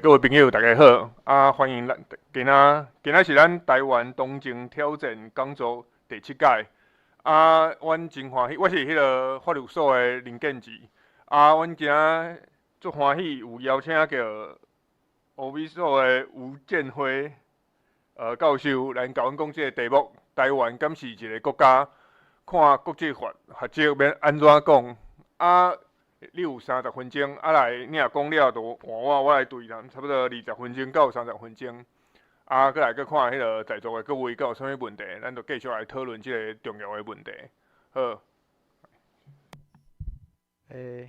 各位朋友，大家好！欢迎咱今仔是咱台湾东京挑战讲座第7届。阮真欢喜，我是迄个法律所的林建志。阮今仔足欢喜有邀请到湖美所的吴建辉教授来甲阮讲即个题目：台湾敢是一个国家？看国际法学者要安怎讲？你有30分钟，你若讲了就换我来对谈，差不多20分钟到30分钟。再来看迄个在座的各位，有啥物问题，咱就继续来讨论即个重要的问题。好。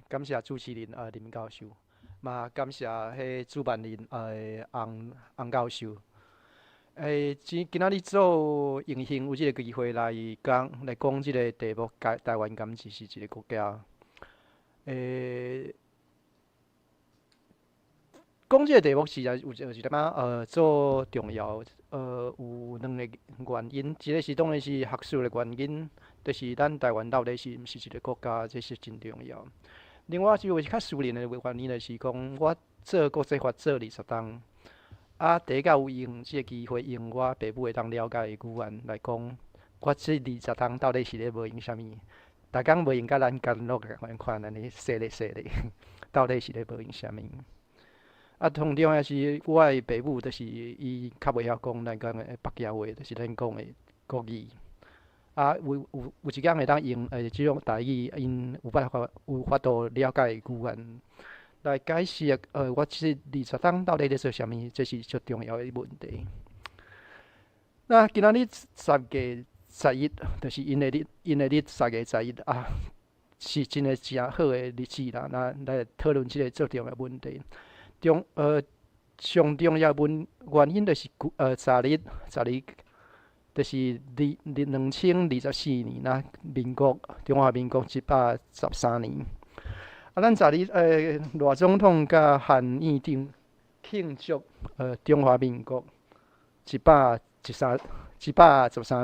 感谢主持人林教授，嘛感谢迄主办人洪教授。今仔日做荣幸有即个机会来讲即个题目，台湾敢是一个国家？讲即个题目是有一点做重要，有2个原因，一个是当然是学术的原因，就是咱台湾到底是毋是一个国家，这是真重要。另外一个较私人的原因就是讲，我做国际法做20档，第一个有用即个机会，用我爸母会当了解的语言来讲，我这20档到底是咧无用啥物？逐工无用甲咱干乐个款安尼说咧，到底是咧无用啥物？通常也是我的爸母，就是伊较袂晓讲咱讲的北京话，就是咱讲的国语。有一工会当用即种台语，因有法度了解语言来解释我这20档到底咧做啥物，这是最重要的问题。那今仔日10月11，就是因的日10月11是真个真好的日子啦。那来讨论即个最重要的问题。上重要原因就是昨日，就是2024年啦，中华民国113年。咱昨日赖总统甲韩院长庆祝中华民国113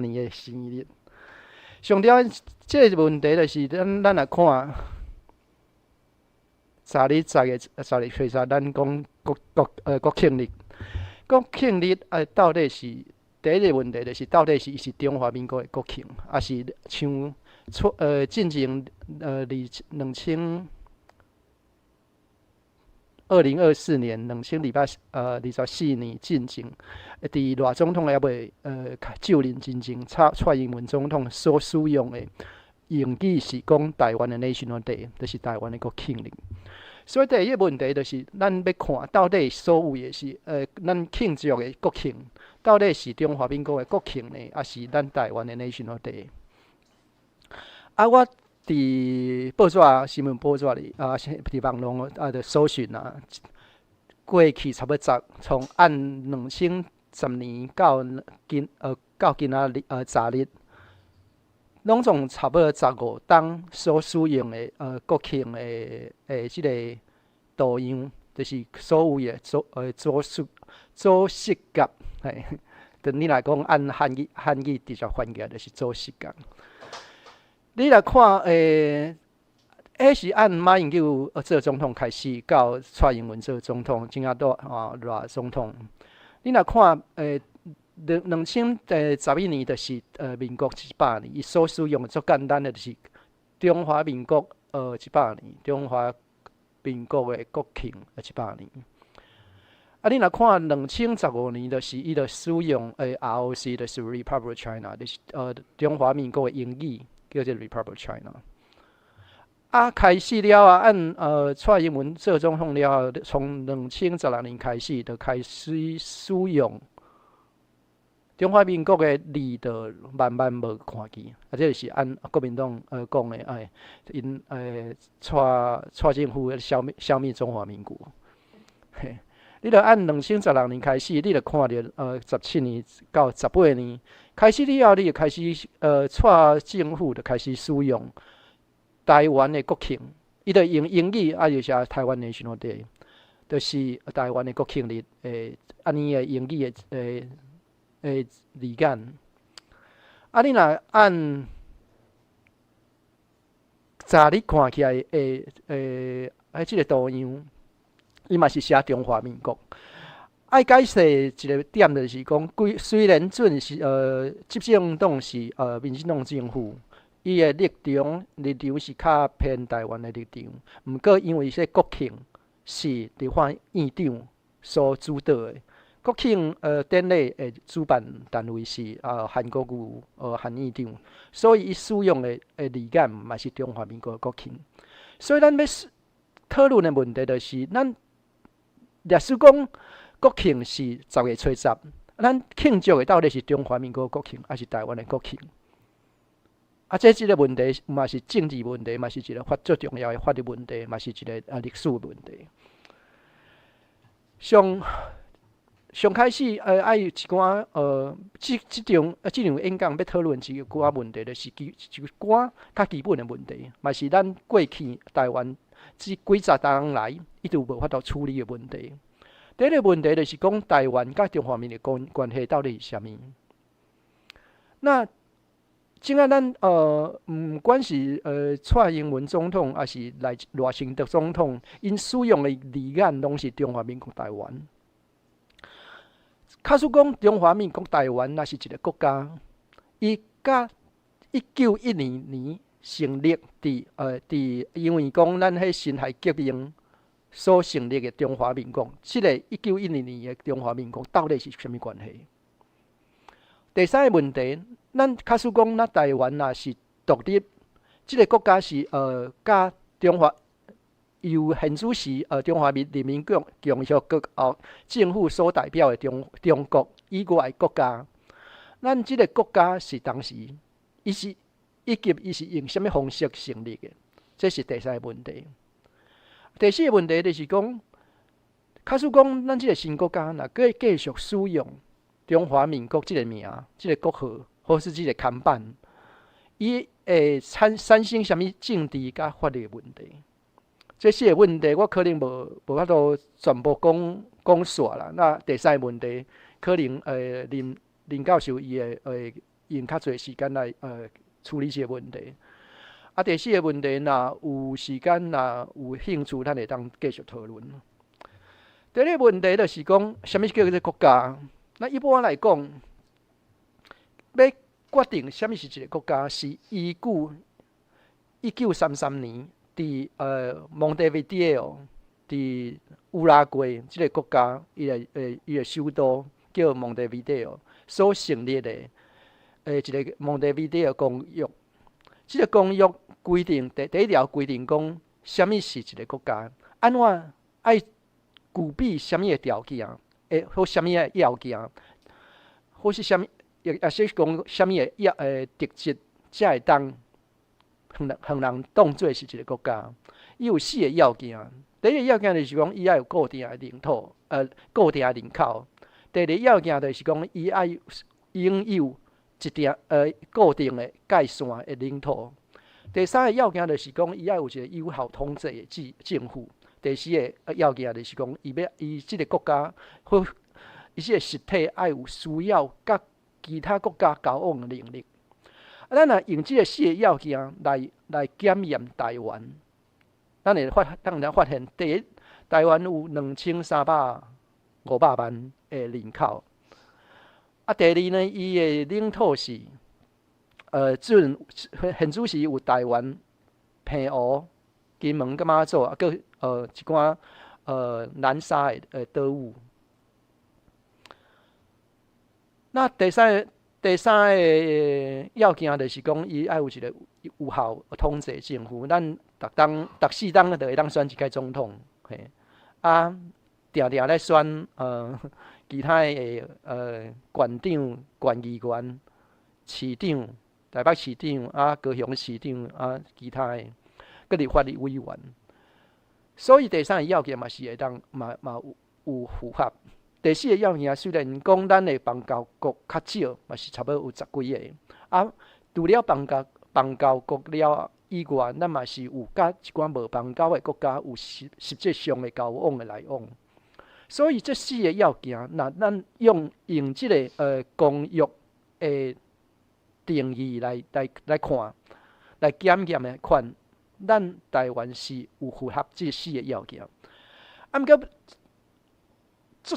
年的生日。上重要即个问题就是咱来看。昨日10月13，咱讲国庆日。国庆日到底是第一个问题，就是到底是中华民国的国庆，还是像进前2024年2024年进前，伫赖总统还未就任之前，蔡英文总统所使用的用语是讲台湾的 National Day， 就是台湾的国庆日。所以第一个问题就是，咱要看到底所有的是咱庆祝的国庆，到底是中华民国的国庆呢，还是咱台湾的 National Day？我伫报纸新闻报纸里伫网络的搜寻过去差不多从按2010年到今仔昨日。拢总差不多15档所使用的国庆的即个图样，就是所有的组饰甲，对你来讲按汉语直接翻起来就是组饰甲。你来看迄是按马英九做总统开始，到蔡英文做总统，正到赖总统。你来看2011年就是民国100年，伊所使用的最简单的就是中华民国100年，中华民国的国庆100年。你若看2015年，就是伊就使用ROC， 就是 Republic China， 就是中华民国的英语叫做 Republic China。开始了按蔡英文做总统了，从2016年开始就开始使用。中华民国的字就慢慢无看见，这就是按国民党讲的，因蔡政府消灭中华民国。你著按2016年开始，你著看到17年到18年开始了后，你就开始蔡政府就开始使用台湾的国庆，伊著用英语就是台湾 National Day， 就是台湾的国庆日安尼的英语的字眼。你若按昨日看起来即个图样，伊嘛是写中华民国。爱解释一个点就是讲，虽然阵是执政党是民进党政府，伊的立场是较偏台湾的立场，毋过因为说国庆是伫法院长所主导的，国庆典礼的主办单位是韩国瑜韩院长，所以伊使用的字眼嘛是中华民国的国庆。所以咱要讨论的问题就是，咱历史讲国庆是10月初10，咱庆祝的到底是中华民国国庆，还是台湾的国庆？这个问题嘛是政治问题，嘛是一个最重要的法律问题，嘛是一个历史问题。上开始爱有一寡这场演讲要讨论一寡问题，就是一寡较基本的问题，嘛是咱过去台湾这几十年来一直无法度处理的问题。第一个问题就是讲台湾甲中华民国的关系到底是啥物？那即个咱毋管是蔡英文总统，还是赖清德总统，因使用的字眼拢是中华民国台湾。假使讲中华民国台湾那是一个国家，伊甲1912年成立伫因为讲咱迄辛亥革命所成立的中华民国，即个1912年的中华民国到底是啥物关系？第三个问题，咱假使讲咱台湾若是独立，即个国家是甲中华由现主时中华人民共和国政府所代表的中国以外的国家，咱即个国家是当时伊是用啥物方式成立的？这是第三个问题。第四个问题就是讲，假使讲咱即个新国家若可以继续使用中华民国即个名、即个国号，或是即个看板，伊会产生啥物政治甲法律问题？这四个问题我可能无法度全部讲煞啦。那第三个问题，可能林教授伊会用较侪时间来处理这个问题。第四个问题，若有时间，若有兴趣，咱会当继续讨论。第二个问题就是讲，啥物叫做国家？那一般来讲，要决定啥物是一个国家，是依据1933年伫蒙特维迪奥伫乌拉圭即个国家，伊个首都叫蒙特维迪奥所成立的一个蒙特维迪奥公约。即个公约规定第一条规定讲，啥物是一个国家，安怎爱具备啥物的条件，或啥物的要件，或是啥物，也是讲啥物的特质，才会当互人当作是一个国家。伊有4个要件，第一个要件就是讲，伊爱有固定的领土，固定的人口；第二个要件就是讲，伊爱拥有一定固定的界线的领土；第三个要件就是讲，伊爱有一个有效统治的政府；第四个要件就是讲，伊即个国家或伊即个实体爱有需要甲其他国家交往的能力。咱若用即个4个要件来检验台湾，咱会发现，第一，台湾有2350万的人口。第二呢，伊的领土是现主时有台湾、澎湖、金门、甲马祖，佮一寡南沙的岛屿。那第三个要件就是讲，伊爱有一个有效统治政府。咱逐4冬就会当选一届总统，定定咧选其他的县长、县议员、市长、台北市长高雄市长其他的各立法委员。所以第三个要件嘛是会当嘛有符合。第四个要件虽然讲咱的邦交国较少，嘛是差不多有10几个。除了邦交国了以外，咱嘛是有甲一寡无邦交的国家有实质上的交往的来往。所以这4个要件，那咱用这个公约的定义来看，来检验的看，咱台湾是有符合这4个要件。啊，毋过足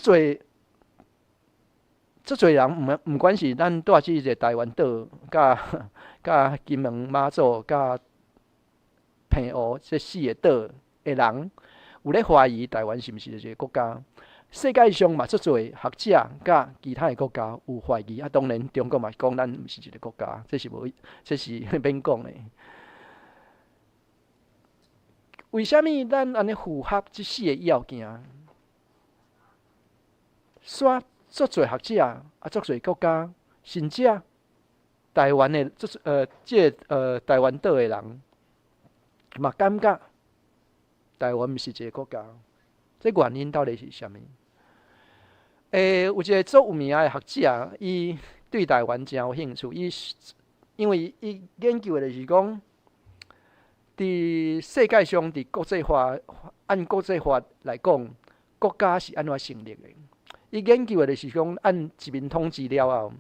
侪人毋管是咱住即个台湾岛，甲金门、马祖、甲澎湖这4个岛的人，有咧怀疑台湾是毋是一个国家。世界上嘛，足侪学者甲其他的国家有怀疑。啊，当然中国嘛讲咱毋是一个国家，这是免讲的。为虾米咱安尼符合这4个要件？煞足侪学者啊，足侪国家，甚至台湾的台湾岛的人，嘛感觉台湾毋是一个国家。这原因到底是虾米？有一个足有名的学者，伊对台湾真有兴趣。因为伊研究的就是讲，伫世界上，伫国际法按国际法来讲，国家是安怎成立的？伊研究的就是讲，按殖民统治了后，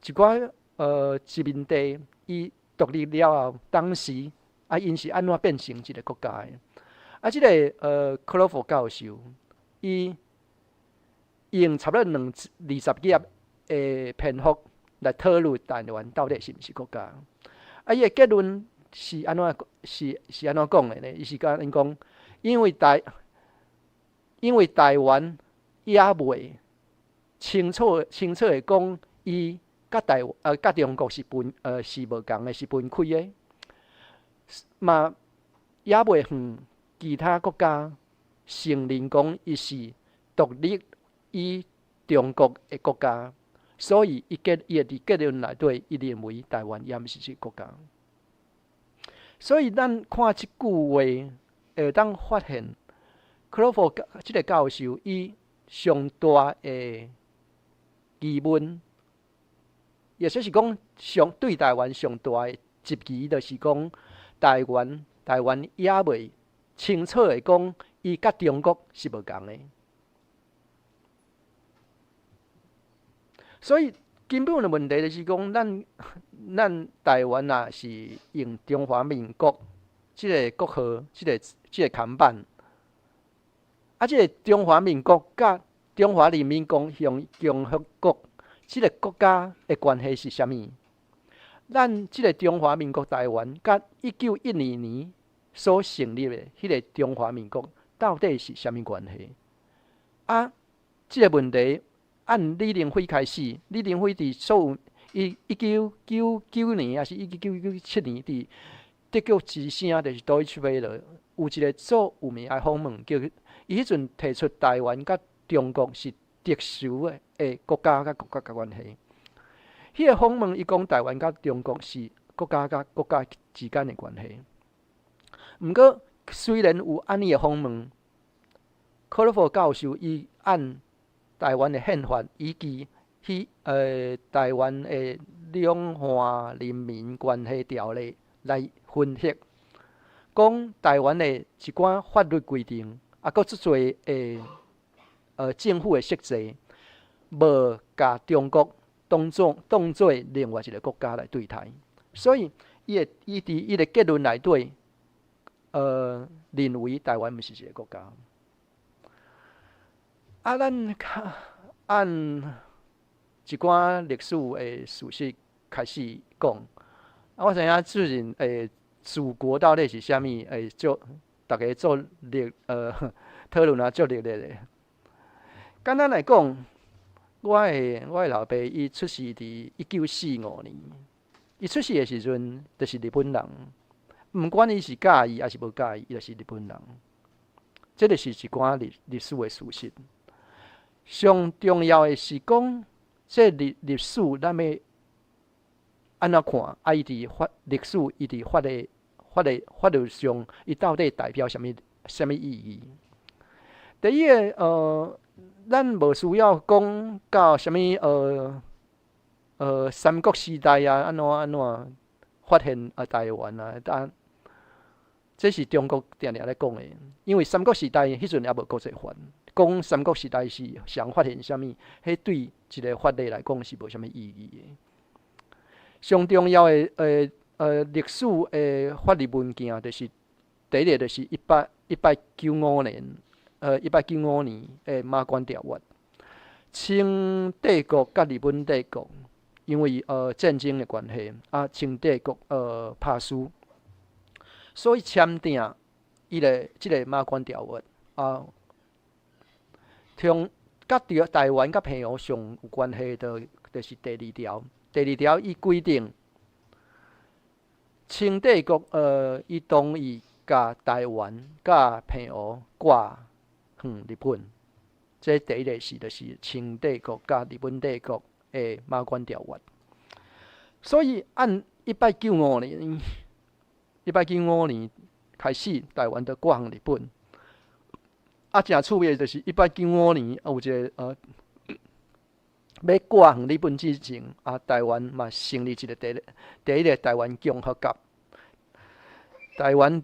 一寡殖民地伊独立了后，当时因是安怎变成一个国家的？即个克洛弗教授，伊用差不多20页的篇幅来讨论台湾到底是毋是国家。伊的结论是安怎讲的呢？伊是甲因讲，因为台湾也未清楚的讲，伊甲中国是无共的，是分开的，嘛也未向其他国家承认讲伊是独立于中国的国家，所以伊伫结论内底，伊认为台湾也毋是一个国家。所以咱看即句话，会当发现，克洛弗即个教授伊上大的疑问，也就是讲对台湾上大的质疑，就是讲台湾也未清楚的讲，伊甲中国是无共的。所以根本的问题就是讲，咱台湾是用中华民国即个国号，即个看板，即个中华民国甲中华人民共和国即个国家的关系是啥物？咱即个中华民国台湾甲1912年所成立的迄个中华民国到底是啥物关系？即个问题按李登辉开始，李登辉伫1999年还是1997年伫德国之声，就是 Deutsche Welle 有一个足有名的访问，伊迄阵提出台湾甲中国是特殊的国家甲国家关系。迄个访问伊讲台湾甲中国是国家甲国家之间的关系。毋过虽然有安尼的访问，克洛弗教授伊按台湾的宪法以及台湾的两岸人民关系条例来分析，讲台湾的一寡法律规定，佮足侪政府的设置，无甲中国当做另外一个国家来对待，所以伊伫伊的结论内底，认为台湾毋是一个国家。咱按一寡历史的事实开始讲，我知影最近祖国到底是啥物？大家做讨论足热烈的。简单来讲，我的老爸伊出世伫1945年，伊出世的时阵就是日本人，毋管伊是介意还是无介意，伊就是日本人。这就是一寡历史的事实。上重要的是讲，这历史咱要安怎看？伊伫历史，伊伫法律上，伊到底代表什么意义？第一个，咱无需要讲到什么三国时代啊，安怎发现台湾啊？这是中国定定咧讲的，因为三国时代迄阵也无国际法。讲三国时代是想发现啥物，迄对一个法律来讲是无啥物意义的。上重要的历史的法律文件，就是第一个就是1895年1895年的马关条约，清帝国甲日本帝国因为战争的关系，清帝国拍输，所以签订即个马关条约甲台湾甲澎湖上有关系就是第2条。第2条伊规定，清帝国伊同意甲台湾甲澎湖挂日本。这第1个就是清帝国甲日本帝国的马关条约。所以按1895年开始，台湾就挂向日本。真趣味的就是1895年有一个要挂向日本之前，台湾嘛成立一个第一个台湾共和国。台湾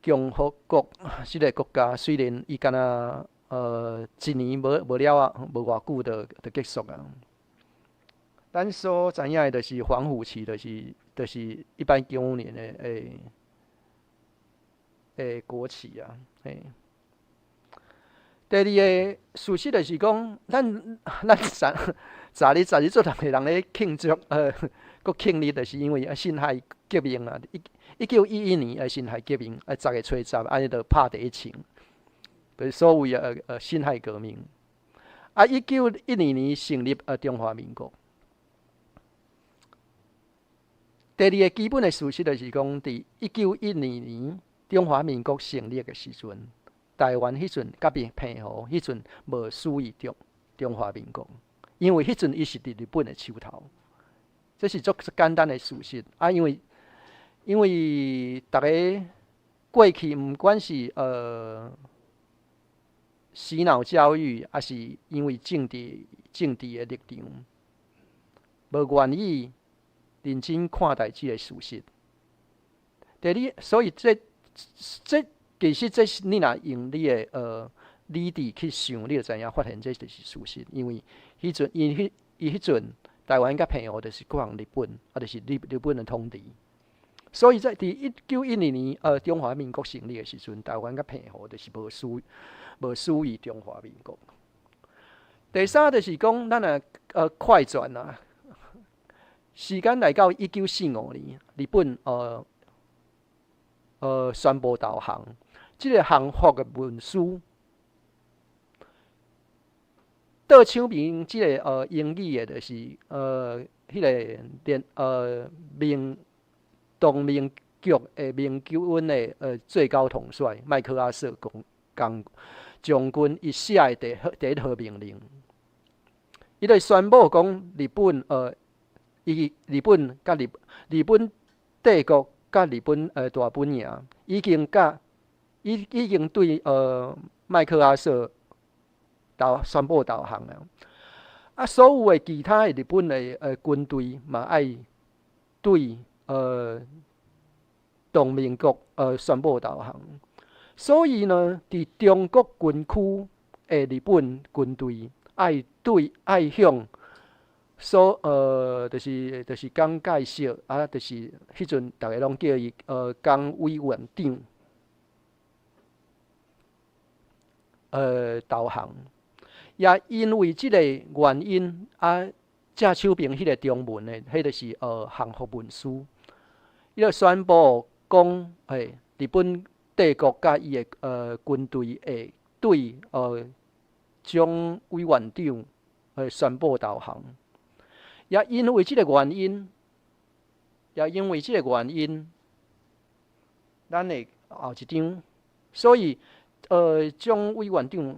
共和国这个国家虽然伊敢若1年无了啊，无偌久就结束啊。咱所知影的就是防腐期，就是1895年的国旗啊。第2个事实就是讲，咱昨日做人个人咧庆祝搁庆日，就是因为辛亥革命啊，1911年的辛亥革命，10月初10，安尼就拍第1枪，就是所谓辛亥革命。1912年成立中华民国。第2个基本的事实就是讲，伫1912年中华民国成立的时阵，台湾迄阵甲澎湖迄阵无属于中华民国，因为迄阵伊是伫日本的手头，这是足简单的事实。因为大家过去毋管是洗脑教育，还是因为政治的立场，无愿意认真看待这个事实。所以这其实这是你若用你的理智去想，你就知影发现这就是事实。因为伊迄阵台湾甲澎湖就是挂向日本，就是日本的统治。所以在1912年中华民国成立的时阵，台湾甲澎湖就是无属于中华民国。第3就是讲，咱快转啊，时间来到1945年，日本宣布投降。这个降服的文书，倒唱名这个英语的，就是迄个同盟局的明军的最高统帅麦克阿瑟将军伊写的第1号命令，伊就宣布讲日本帝国甲日本大本营已经对麦克阿瑟宣布投降了。所有的其他的日本的军队嘛爱对同盟国宣布投降。所以呢，伫中国军区的日本军队爱向就是江介石就是迄阵大家拢叫伊江委员长投降。也因为这个原因正手边迄个中文的，迄就是降服文书，伊就宣布讲，日本帝国甲伊的军队会对蒋委员长宣布投降。也因为这个原因，咱的后一张，所以蒋委员长，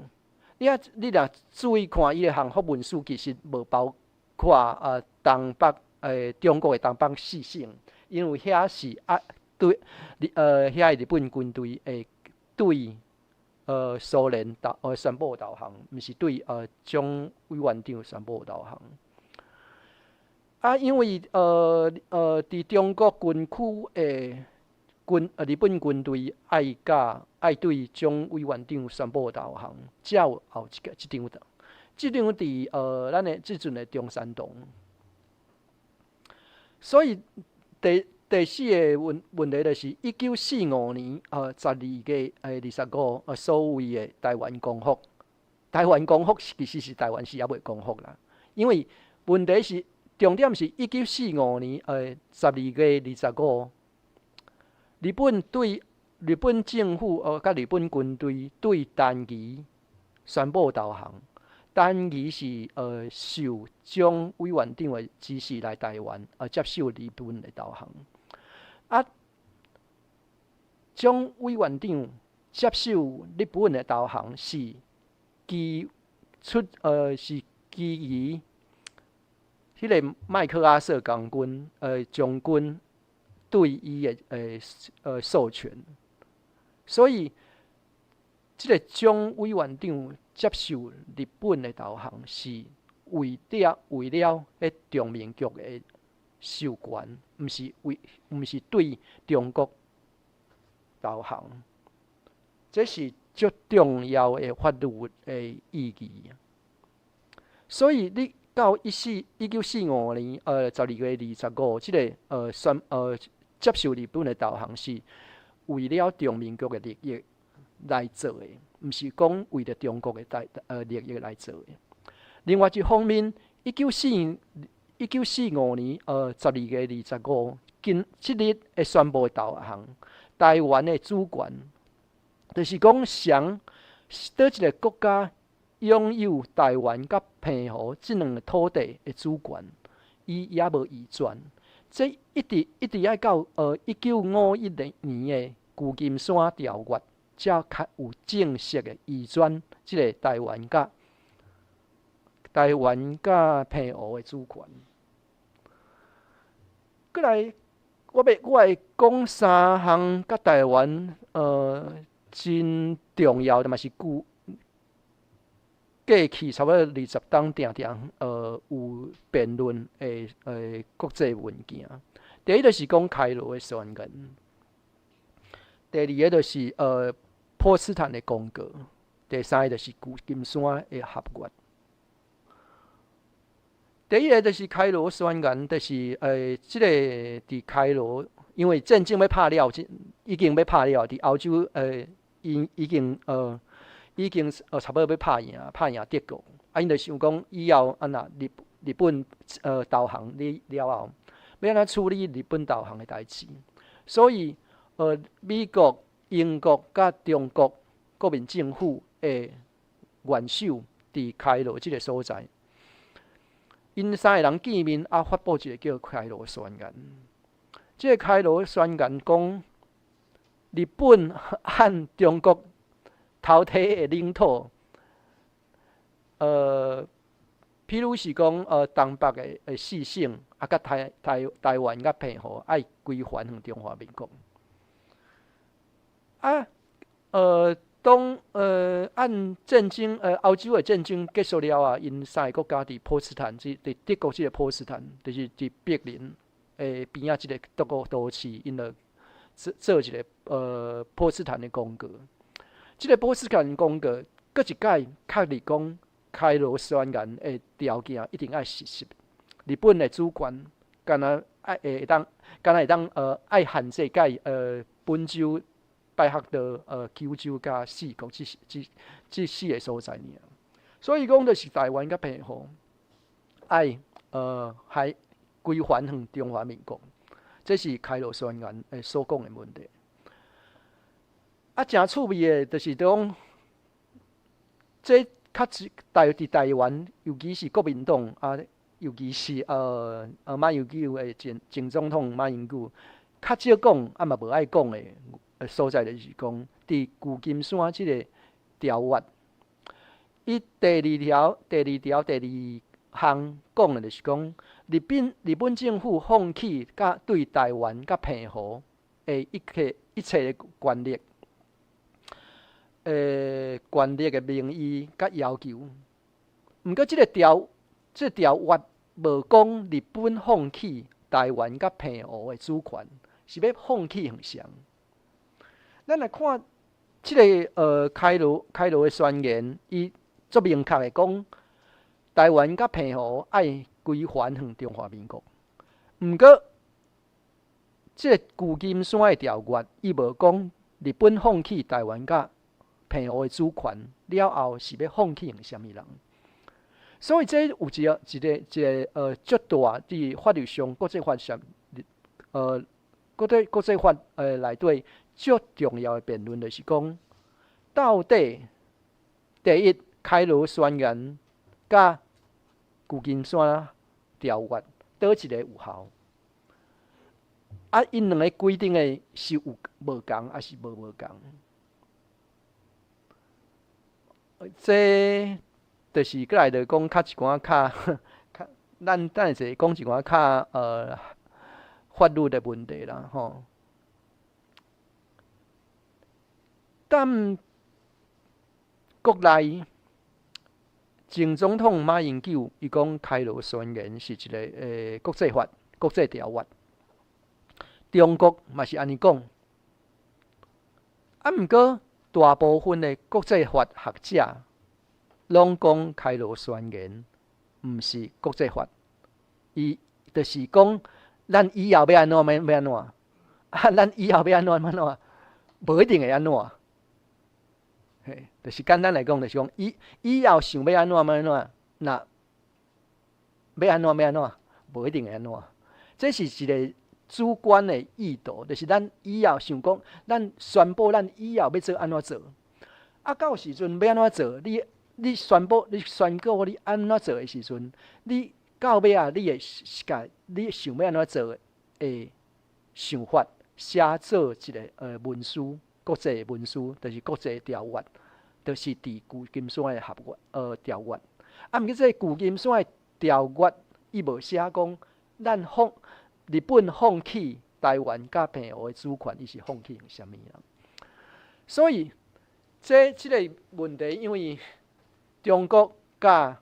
你若注意看伊的降服文书，其实无包括东北中国的东北4省，因为遐是对遐的日本军队会对苏联宣布投降，毋是对蒋委员长宣布投降。因为伫中国军区的日本军队爱对蒋委员长宣布投降，才有后一张的。这张伫咱的即阵的中山堂。所以第第四个问题就是1945年12月25所谓的台湾光复。台湾光复其实是台湾是还未光复啦，因为问题是重点是1945年12月25，日本政府甲日本军队对单于宣布投降。单于是受蒋委员长的指示来台湾接受日本的投降。蒋委员长接受日本的投降是基于迄个麦克阿瑟将军对伊的授权，所以这个蒋委员长接受日本的投降是为了迄中民局的授权，毋是对中国投降。这是足重要的法律的意义。所以你到1945年12月25，这个接受日本的投降是为了中民局的利益来做的，毋是讲为了中国的利益来做的。另外一方面，1945年12月25，这日会宣布投降，台湾的主权，就是讲谁倒一个国家拥有台湾甲澎湖这两个土地的主权，伊也无移转。这一直要到1951年的旧金山条约，才有正式的移转这个台湾甲澎湖的主权。过来，我会讲三项甲台湾真重要的，嘛是过去差不多20档定有辩论的国际文件。第一就是讲开罗的宣言，第二个就是波茨坦的公告，第三个就是旧金山的合约。第一个就是开罗宣言，就是这个伫开罗，因为战争要拍了，已经要拍了，伫欧洲已经差不多要拍赢德国，因就想讲以后日本投降了后，要安怎处理日本投降的代志。所以美国、英国甲中国国民政府的元首伫开罗这个所在，因三个人见面发布一个叫开罗宣言。这个开罗宣言讲，日本和中国偷摕的领土，譬如是讲东北的4省，甲台湾甲澎湖爱归还向中华民国。当按战争欧洲的战争结束了啊，因三个国家伫波茨坦，伫德国这个波茨坦，就是伫柏林边仔这个德国都市，因就做一个波茨坦的公告。这个波茨坦公告，搁一解确立讲开罗宣言的条件一定要实施。日本的主权，敢若会当爱限制解本州、拜克岛、九州甲四国这4个所在尔。所以讲，就是台湾甲澎湖爱还归还向中华民国，这是开罗宣言所讲的问题。真趣味的，就是讲，这伫台湾，尤其是国民党尤其是马英九的前总统马英九，较少讲嘛无爱讲的所在，就是讲伫旧金山这个条约，伊第二项讲的就是讲，日本政府放弃对台湾甲澎湖的一切的权利。权力的名义甲要求，毋过这条约无讲日本放弃台湾甲澎湖的主权，是要放弃向谁？咱来看这个开罗的宣言，伊足明确的讲，台湾甲澎湖爱归还向中华民国。毋过即个旧金山的条约，伊无讲日本放弃台湾甲澎湖的主权了后是要放弃用啥物人。所以这有一个足大伫法律上国际法上国际法内底足重要的辩论，就是讲到底第一开罗宣言甲旧金山条约倒一个有效？啊，因两个规定的是有无共，还是无共？这就是过来就讲较一寡较，咱等下讲一寡较法律的问题啦，吼。但国内前总统马英九伊讲开罗宣言是一个国际法、国际条约，中国嘛是安尼讲。啊，毋过大部分的国际法学者拢讲开罗宣言毋是国际法，伊就是讲咱以后要安怎要安怎，啊，咱以后要安怎，无一定会安怎。嘿，就是简单来讲，就是讲以后想要安怎，那要安怎，无一定会安怎。这是一个主观的意图，就是咱以后想讲，咱宣布咱以后要做安怎做，啊，到时阵要安怎做，你宣告你安怎做的时阵，你到尾啊，你会甲你想要安怎做的想法写做一个文书。国际文书就是国际条约，就是伫旧金山的条约。啊，毋过这旧金山的条约，伊无写讲咱日本放弃台湾甲澎湖的主权，伊是放弃用啥物啦？所以这个问题，因为中国甲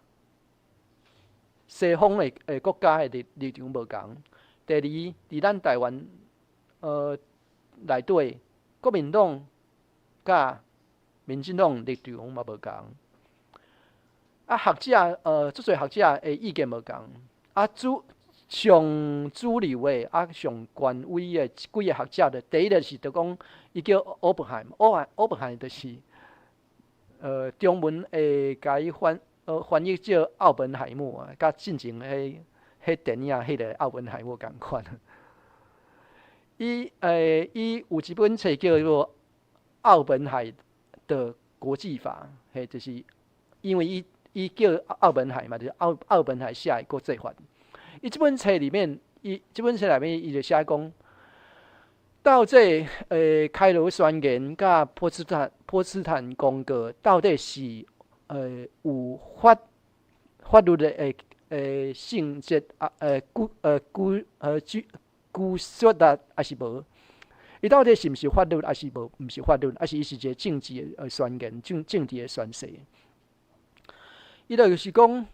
西方的国家的立场无同。第二，伫咱台湾内底。国民党甲民进党立场嘛无共，啊学者足侪学者的意见无共，啊上主流的上权威的几个学者的，第一就是讲伊叫欧本海就是中文会甲伊翻译叫奥本海默啊，甲进前迄电影迄个奥本海默共款。伊有一本册叫做《奥本海的国际法》，嘿，就是因为伊叫奥本海嘛，就是奥本海写的国际法。伊这本册里面，伊就写讲，到底开罗宣言甲波茨坦公告到底是有法律的性质拘束啊，还是无？伊到底是毋是法律，还是无？毋是法律，还是伊是一个政治的宣言、政治的宣誓？伊就是讲，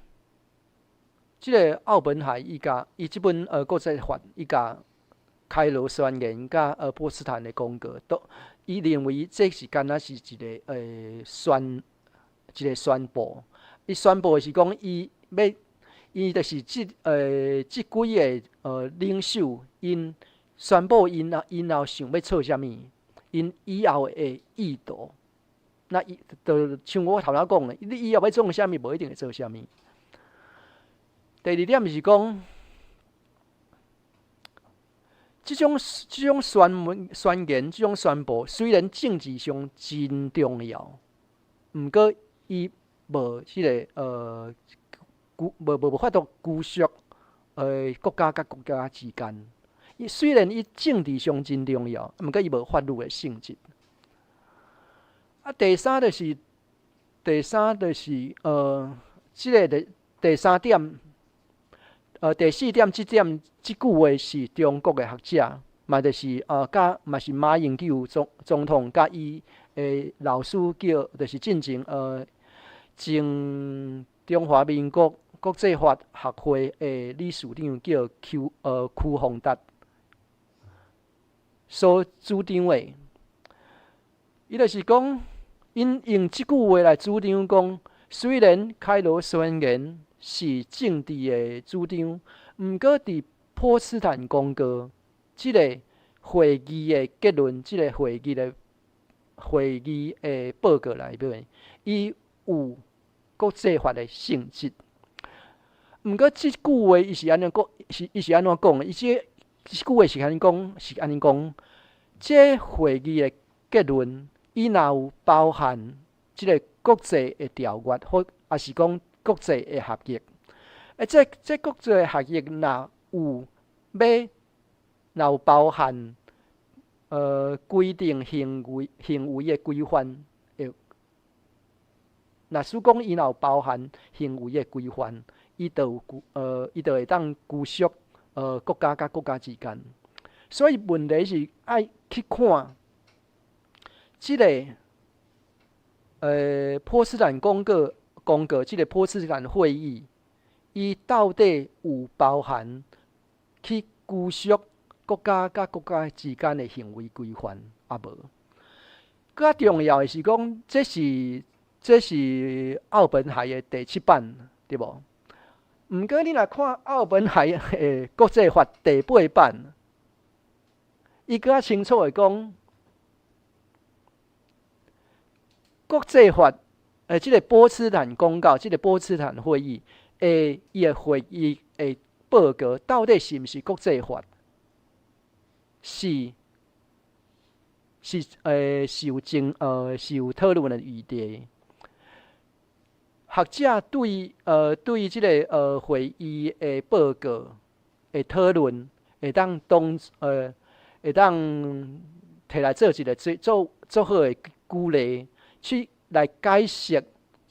即个奥本海伊即本国际法，伊甲开罗宣言甲波茨坦的公告，伊认为这是敢若是一个宣布。伊宣布的是讲，伊就是即几个领袖，因宣布因后想要做啥物，因以后的意图。那就像我头先讲的，你以后要做啥物，无一定会做啥物。第二点是讲，这种宣言、这种宣布，虽然政治上真重要，毋过伊无迄个无法度拘束国家甲国家之间。虽然伊政治上真重要，毋过伊无法律的性质。啊，第三就是即个第三点，第四点即句话是中国的学者，嘛就是嘛是马英九总统甲伊老师就是进前前中华民国国际法学会的理事长叫邱宏达所主张的。伊就是讲，因用即句话来主张讲，虽然开罗宣言是政治的主张，毋过伫波茨坦公告即个会议的结论，即个会议的报告内面，伊有国际法的性质。毋过即句话伊是安怎讲？伊是安怎讲？伊即句话是安尼讲，这会议的结论，伊若有包含即个国际的条约，或也是讲国际的合约。这国际的合约若有包含规定行为的规范，若是讲伊若有包含行为的规范，伊就会当拘束国家甲国家之间。所以问题是爱去看即个波茨坦公告，即个波茨坦会议，伊到底有包含去拘束国家甲国家之间的行为规范啊无？更重要的是讲，这是奥本海的第7版，对无？毋过你若看奥本海的国际法第8版，伊更较清楚的讲，国际法即个波茨坦公告，即个波茨坦会议伊的会议的报告到底是毋是国际法？是有讨论的余地。学者对即个会议的报告的讨论，会当摕来做一个做好的举例，去来解释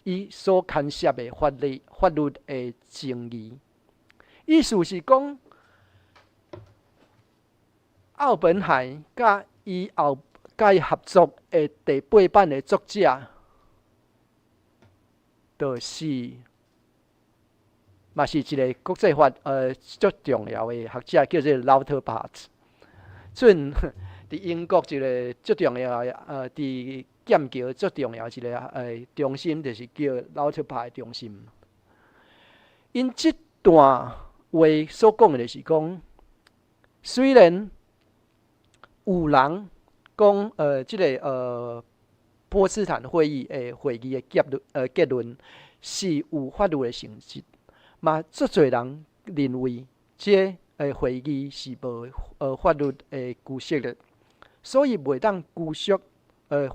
伊所牵涉的法律的争议。意思是讲，奥本海甲伊合作的第8版的作者，就是嘛是一个国际法足重要的学者，叫做 Lauterbach。阵伫英国一个足重要的伫剑桥足重要一个中心，就是叫 Lauterbach 中心。因即段话所讲的就是讲，虽然有人讲即个波茨坦会议的结论是有法律的性质，嘛足侪人认为这会议是无法律的拘束的，所以袂当拘束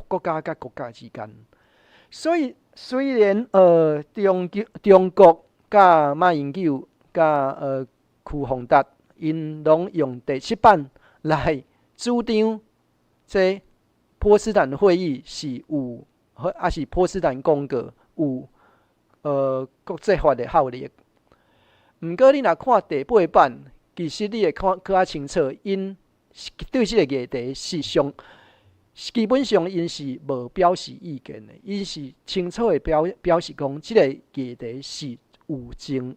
国家甲国家之间。所以虽然中国甲马英九甲邱宏达因拢用第7版来主张这波茨坦会议是有，还是波茨坦公告有国际法的效力。毋过你若看第8版，其实你会看更较清楚，因对这个议题基本上因是无表示意见的，因是清楚的表示讲，这个议题是有经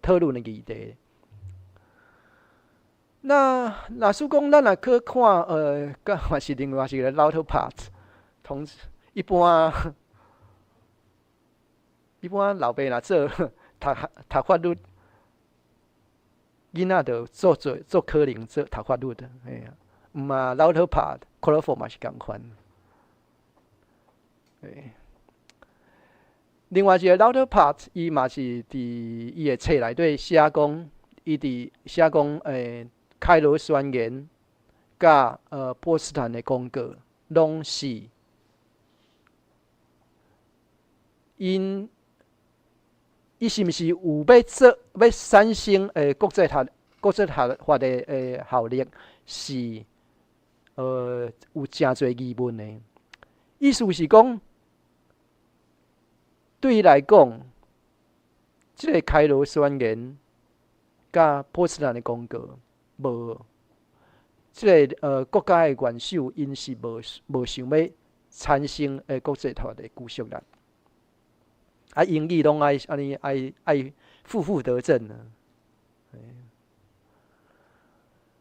讨论的议题。那若是讲咱若去看嘛是另外一个 Lauterbach 同志，一般老爸若做读法律，囡仔就做可能做读法律的，嘛 Lauterbach 克洛佛嘛是共款。另外一个 Lauterbach 伊嘛是伫伊的册内底写讲，伊伫写讲开罗宣言甲波茨坦的公告，拢是因伊是毋是有要产生国际法的效力，是有真侪疑问的。意思是讲，对伊来讲，这个开罗宣言甲波茨坦的公告，无这个国家的元首，因是无想要产生国际法的拘束力。英语拢爱负得正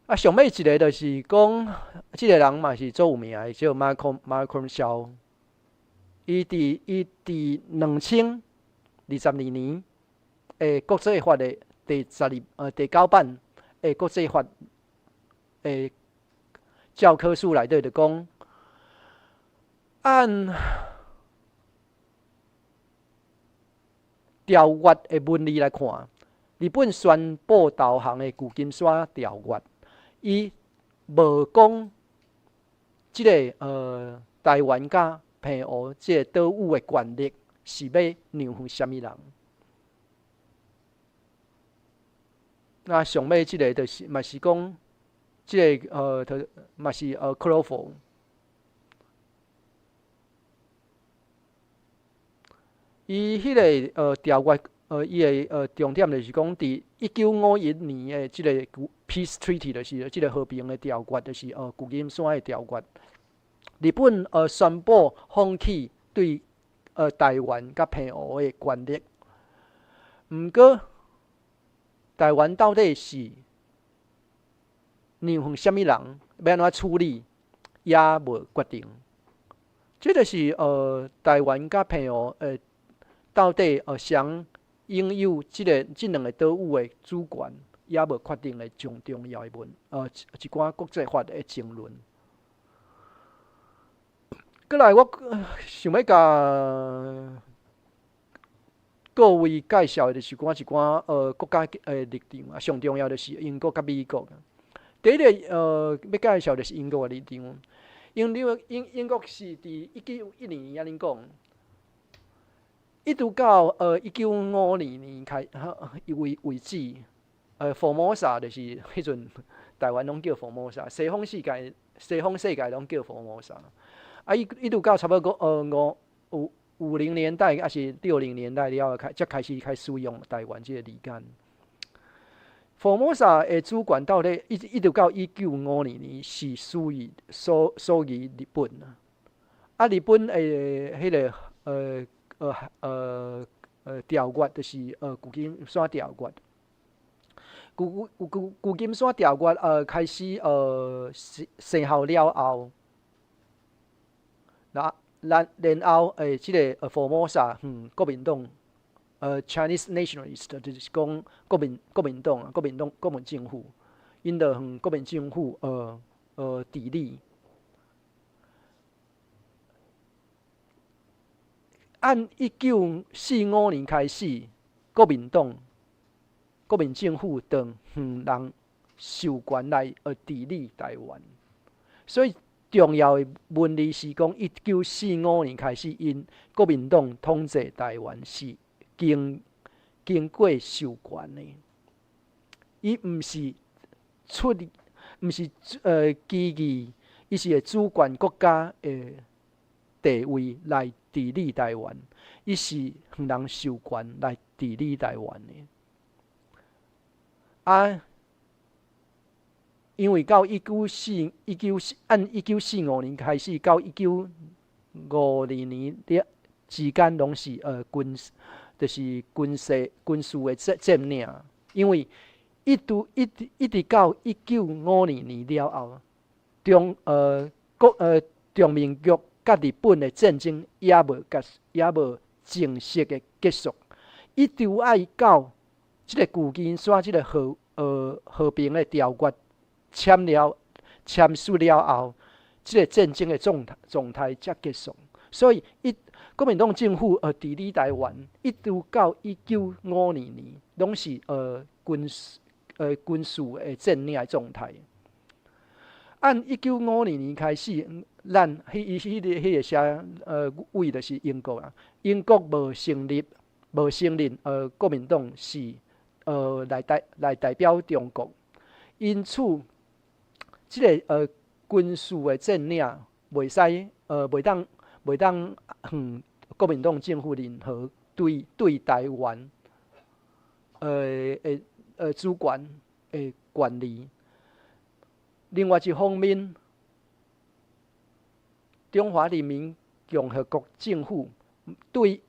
啊。上尾一个就是讲，这个人嘛是足有名的，叫 Malcolm Shaw。伊伫2022年国际法的第9版国际法教科书内底就讲，按条约的文理来看，日本宣布投降的旧金山条约，伊无讲即个台湾甲澎湖即个岛屿的权利是要让予什么人？那上尾即个就是嘛是讲，即个嘛是克洛佛。伊迄个条约伊的重点就是讲，伫1951年的即个 Peace Treaty 就是即个和平的条约，就是旧金山的条约。日本宣布放弃对台湾甲澎湖的权利。毋过，台湾到底是让予什么人，要安怎处理，也无决定。这就是台湾甲澎湖到底谁拥有即两个岛屿的主权，也无确定的上重要的一寡国际法的争论。过来，我想要甲各位介绍的就是一寡国家立场啊，上重要就是英国甲美国。第一个要介绍的是英国的立场。英国是伫1912年安尼讲，一直到1952年为止，Formosa 就是迄阵台湾拢叫 Formosa， 西方世界拢叫 Formosa。一直到差不多50年代还是60年代了后，才开始使用台湾这个字眼。Formosa 的主权到底一直到1952年是属于日本啊。日本的迄个条约就是旧金山条约。旧金山条约开始生效了后，然后即个Formosa 国民党Chinese Nationalist 就是讲国民党啊，国民政府，因着国民政府治理。按1945年开始，国民政府当人授权来治理台湾，所以重要的文理是讲，1945年开始，因国民党统治台湾是经过授权的，伊毋是基于伊是个主权国家的地位来治理台湾，伊是向人授权来治理台湾的。因为到按1945年开始到1952年之间，拢是就是军事的占领。因为一直到1952年了后，中民国甲日本的战争也无正式的结束，一直要到即个旧金山即个和平的条约签署了后，即个战争的状态才结束。所以国民党政府治理台湾，一直到1952年，拢是军事的占领的状态。按1952年开始，咱迄个写位就是英国啊。英国无承认国民党是来代表中国，因此即个军事的占领袂当国民党政府任何对台湾主权的权利。另外一方面，中华人民共和国政府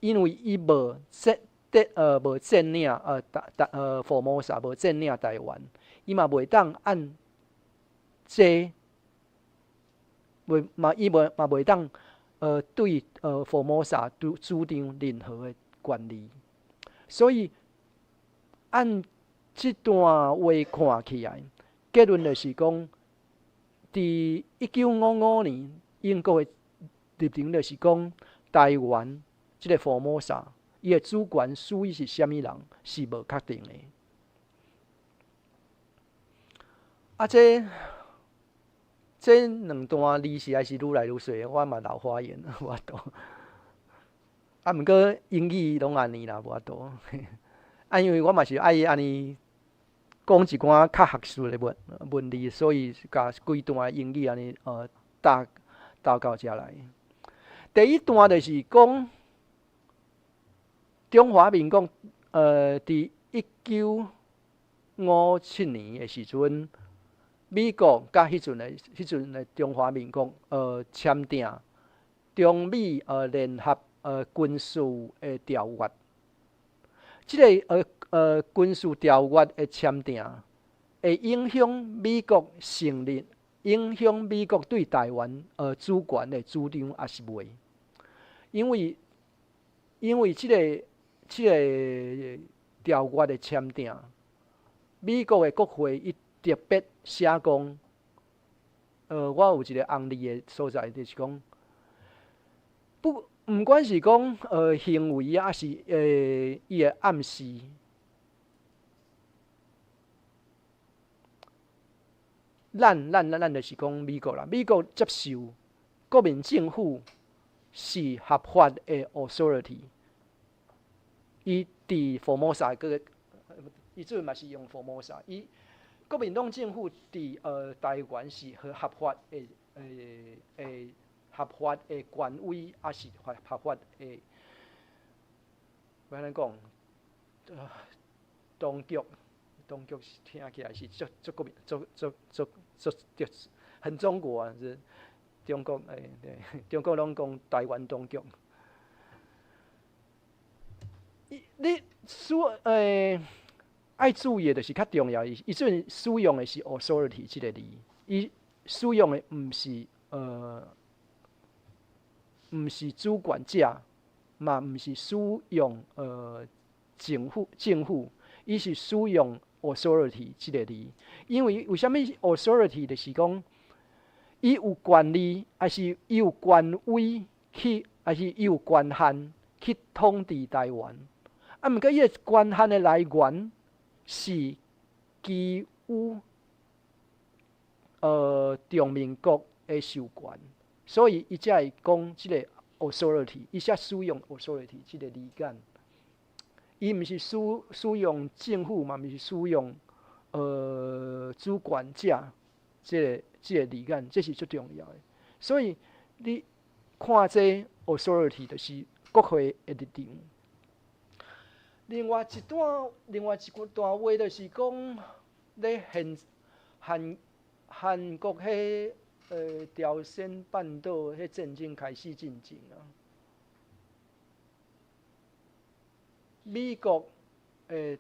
因为伊无占领Formosa， 无占领台湾，伊嘛袂当按这伊嘛袂当对Formosa 主张任何的权利。所以按这段话看起来，结论就是讲，伫1955年，英国的立场就是讲，台湾即个福摩沙，伊的主权属于是虾米人是无确定的。啊，这两段字实在是愈来愈细，我嘛老花眼，无法度。啊，毋过英语拢安尼啦，无法度。啊，因为我嘛是爱安尼讲一寡较学术的文字，所以甲规段英语安尼搭到遮来。第一段就是讲中华民国伫1957年的时阵，美国甲迄阵的中华民国签订中美联合军事的条约。即个军事条约的签订，会影响美国成立，影响美国对台湾主权的主张，还是袂？因为即个条约的签订，美国的国会伊特别写讲，我有一个案例的所在，就是讲，毋管是讲行为啊，还是伊的暗示，咱就是讲美国啦，美国接受国民政府是合法的 authority。伊伫福摩沙个，伊即阵嘛是用福摩沙。伊国民党政府伫台湾是合法的合法的权威，还是合法的？要安怎讲？当局听起来是足国民很中国啊，是中国对，中国拢讲台湾当局。你爱注意的就是较重要，伊即阵使用的是 authority 即个字，伊使用的毋是主管者，嘛毋是使用政府，伊是使用 authority 即个字。因为为虾米 authority 就是讲，伊有权利，还是伊有权威去，还是伊有权限去统治台湾。啊，毋过伊个权限的来源是基于中民国的授权，所以伊才会讲即个 authority， 伊才使用 authority 即个字眼。伊毋是使用政府嘛，毋是使用主管者即个字眼，这是最重要的。所以你看这 authority 就是国会的立场。另外一段话就是讲，咧韩国迄朝鲜半岛迄战争开始进行啊，美国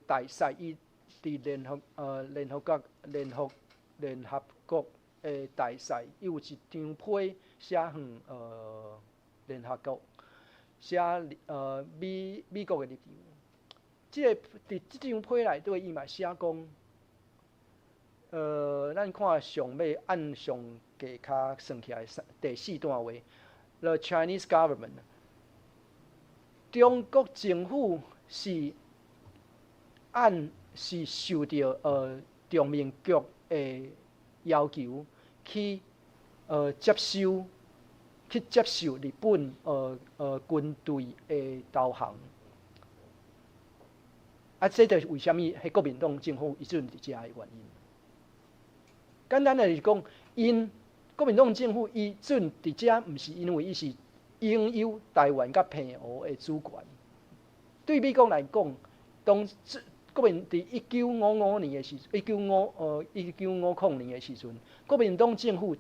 大使伊伫联合国大使，伊有一张批写向联合国，写美国的立场。伫即张批内底，伊嘛写讲，咱看上尾按上价骹算起来第4段话 ，The Chinese government， 中国政府是受到中民国的要求去接受日本军队的投降。啊，这就是为虾米迄国民党政府伊即阵伫遮的原因。简单的就是讲，因国民党政府伊即阵伫遮，毋是因为伊是拥有台湾甲澎湖的主权。对美国来讲，当国民伫1955年的时，1950年的时阵，国民党政府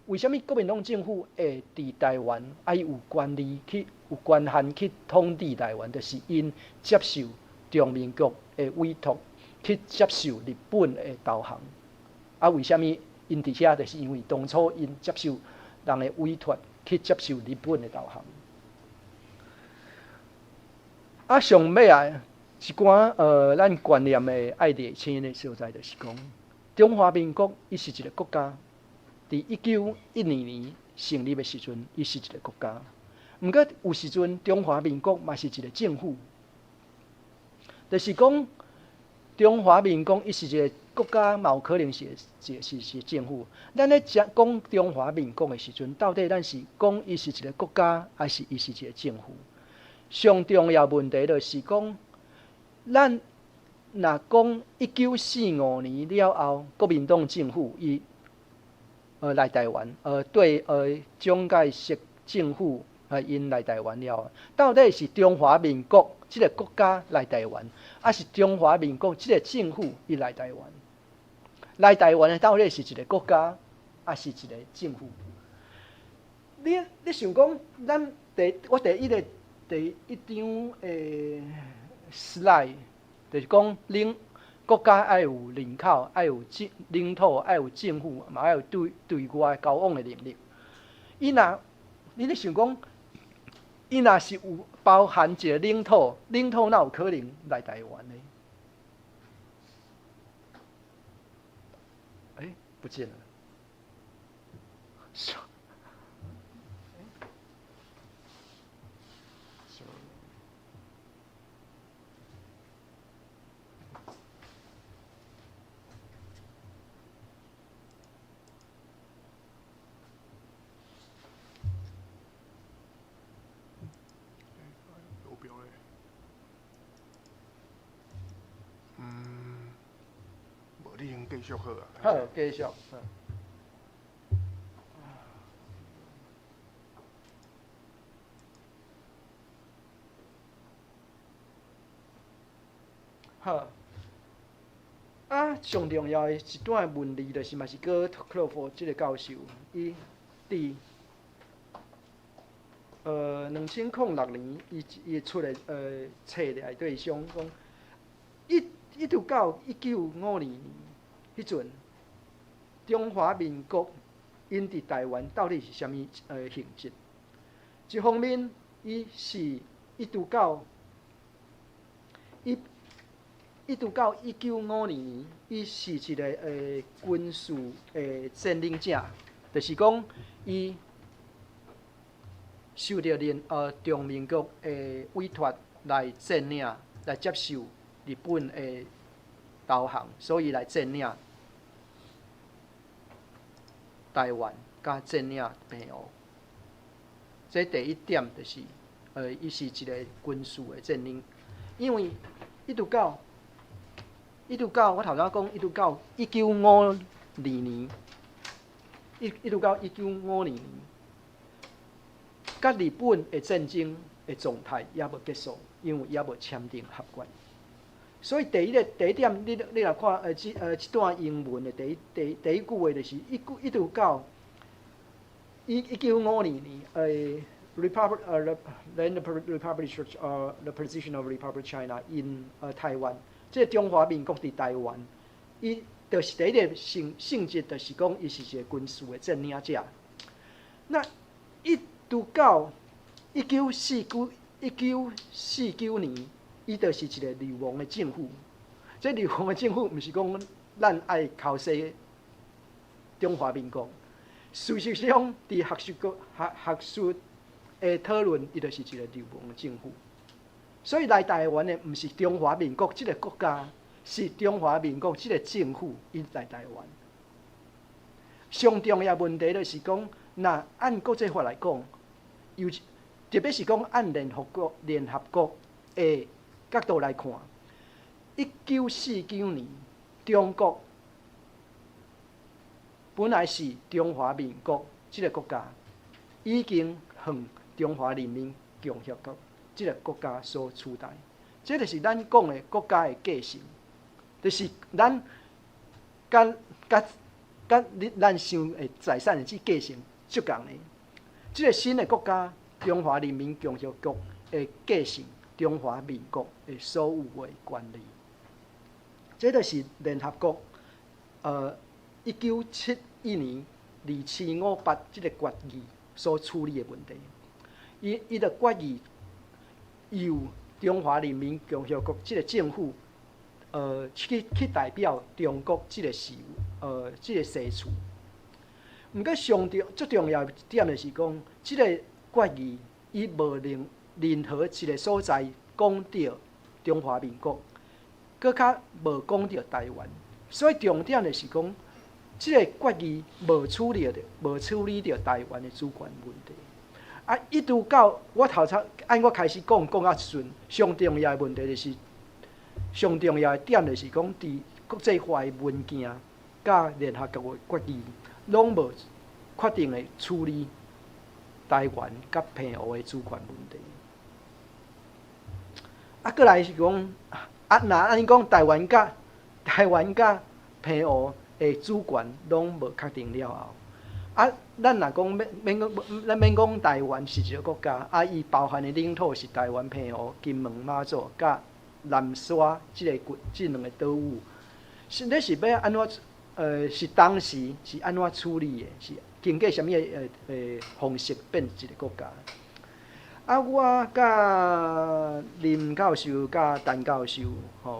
为虾米国民党政府会伫台湾有权利有权限去统治台湾，就是因接受中民国的委托，去接受日本的投降。啊，为虾米因伫遐？就是因为当初因接受人的委托，去接受日本的投降。啊，上尾啊，一寡咱观念的爱厘清的所在，就是讲，中华民国伊是一个国家，伫1912年成立的时阵，伊是一个国家。毋过有时阵中华民国嘛是一个政府，就是讲中华民国伊是一个国家，嘛有可能是政府。咱咧讲中华民国的时阵，到底咱是讲伊是一个国家，还是伊是一个政府？上重要问题就是讲，咱若讲1945年了后，国民党政府伊来台湾，对蒋介石政府因来台湾了，到底是中华民国这个国家来台湾，还是中华民国这个政府伊来台湾？来台湾的到底是一个国家，还是一个政府？你想讲，咱我第一张slide， 就是讲国家要有人口，要有领土，要有政府，嘛要有对外交往的能力。你咧想讲，伊若是有包含一个领土，哪有可能来台湾呢？不见了。你先继续好啊。好，继续。好。上重要的一段文字就是嘛是搁克洛弗这个教授，伊伫2006年伊出的册内底上讲，一直到1952年，迄阵中华民国因伫台湾到底是啥物性质？一方面，伊是一直到1952年，伊是一个军事占领者，就是讲伊受到中民国委托来占领、来接受日本的投降，所以来占领台湾，甲占领澎湖。这第一点就是，伊是一个军事的占领，因为一直到我头先讲，一直到1952年，一直到1952年，甲日本的战争的状态也无结束，因为也无签订合约。所以第一点，你来看这段英文的第一句话就是一直到1952年then the position of Republic China in Taiwan， 这中华民国伫台湾，伊就是第一个性质，就是讲伊是一个军事的占领者。那一直到1949年，伊就是一个流亡的政府。这流亡的政府，毋是讲咱爱靠西中华民国。事实上，伫学术的讨论，伊就是一个流亡的政府。所以来台湾的毋是中华民国这个国家，是中华民国这个政府伊来台湾。上重要问题就是讲，那按国际法来讲，特别是讲按联合国的角度来看，1949年中国本来是中华民国这个国家，已经向中华人民共和国这个国家所取代。这就是咱讲的国家的继承，就是咱咱想的财产的这继承足共的。这个新的国家中华人民共和国会继承中华民国的所有的权利。这就是联合国1971年2758这个决议所处理的问题。伊的决议由中华人民共和国这个政府去代表中国这个事务。即个西厝。毋过最重要点就是讲，即个决议伊无任何一个所在讲到中华民国，搁较无讲到台湾，所以重点就是讲，即个决议无处理到台湾的主权问题。啊，一直到我头先按我开始讲到时阵，上重要的问题就是，上重要的点就是讲，伫国际化的文件甲联合国的决议，拢无确定的处理台湾甲澎湖的主权问题。啊，过来是讲，若安尼讲，台湾甲澎湖的主权拢无确定了后。啊，咱若讲咱免讲台湾是一个国家，啊，伊包含的领土是台湾、澎湖、金门、马祖、甲南沙即两个岛屿，你是要安怎？是当时是安怎处理的？是经过什么方式变一个国家？啊，我甲林教授、甲陈教授，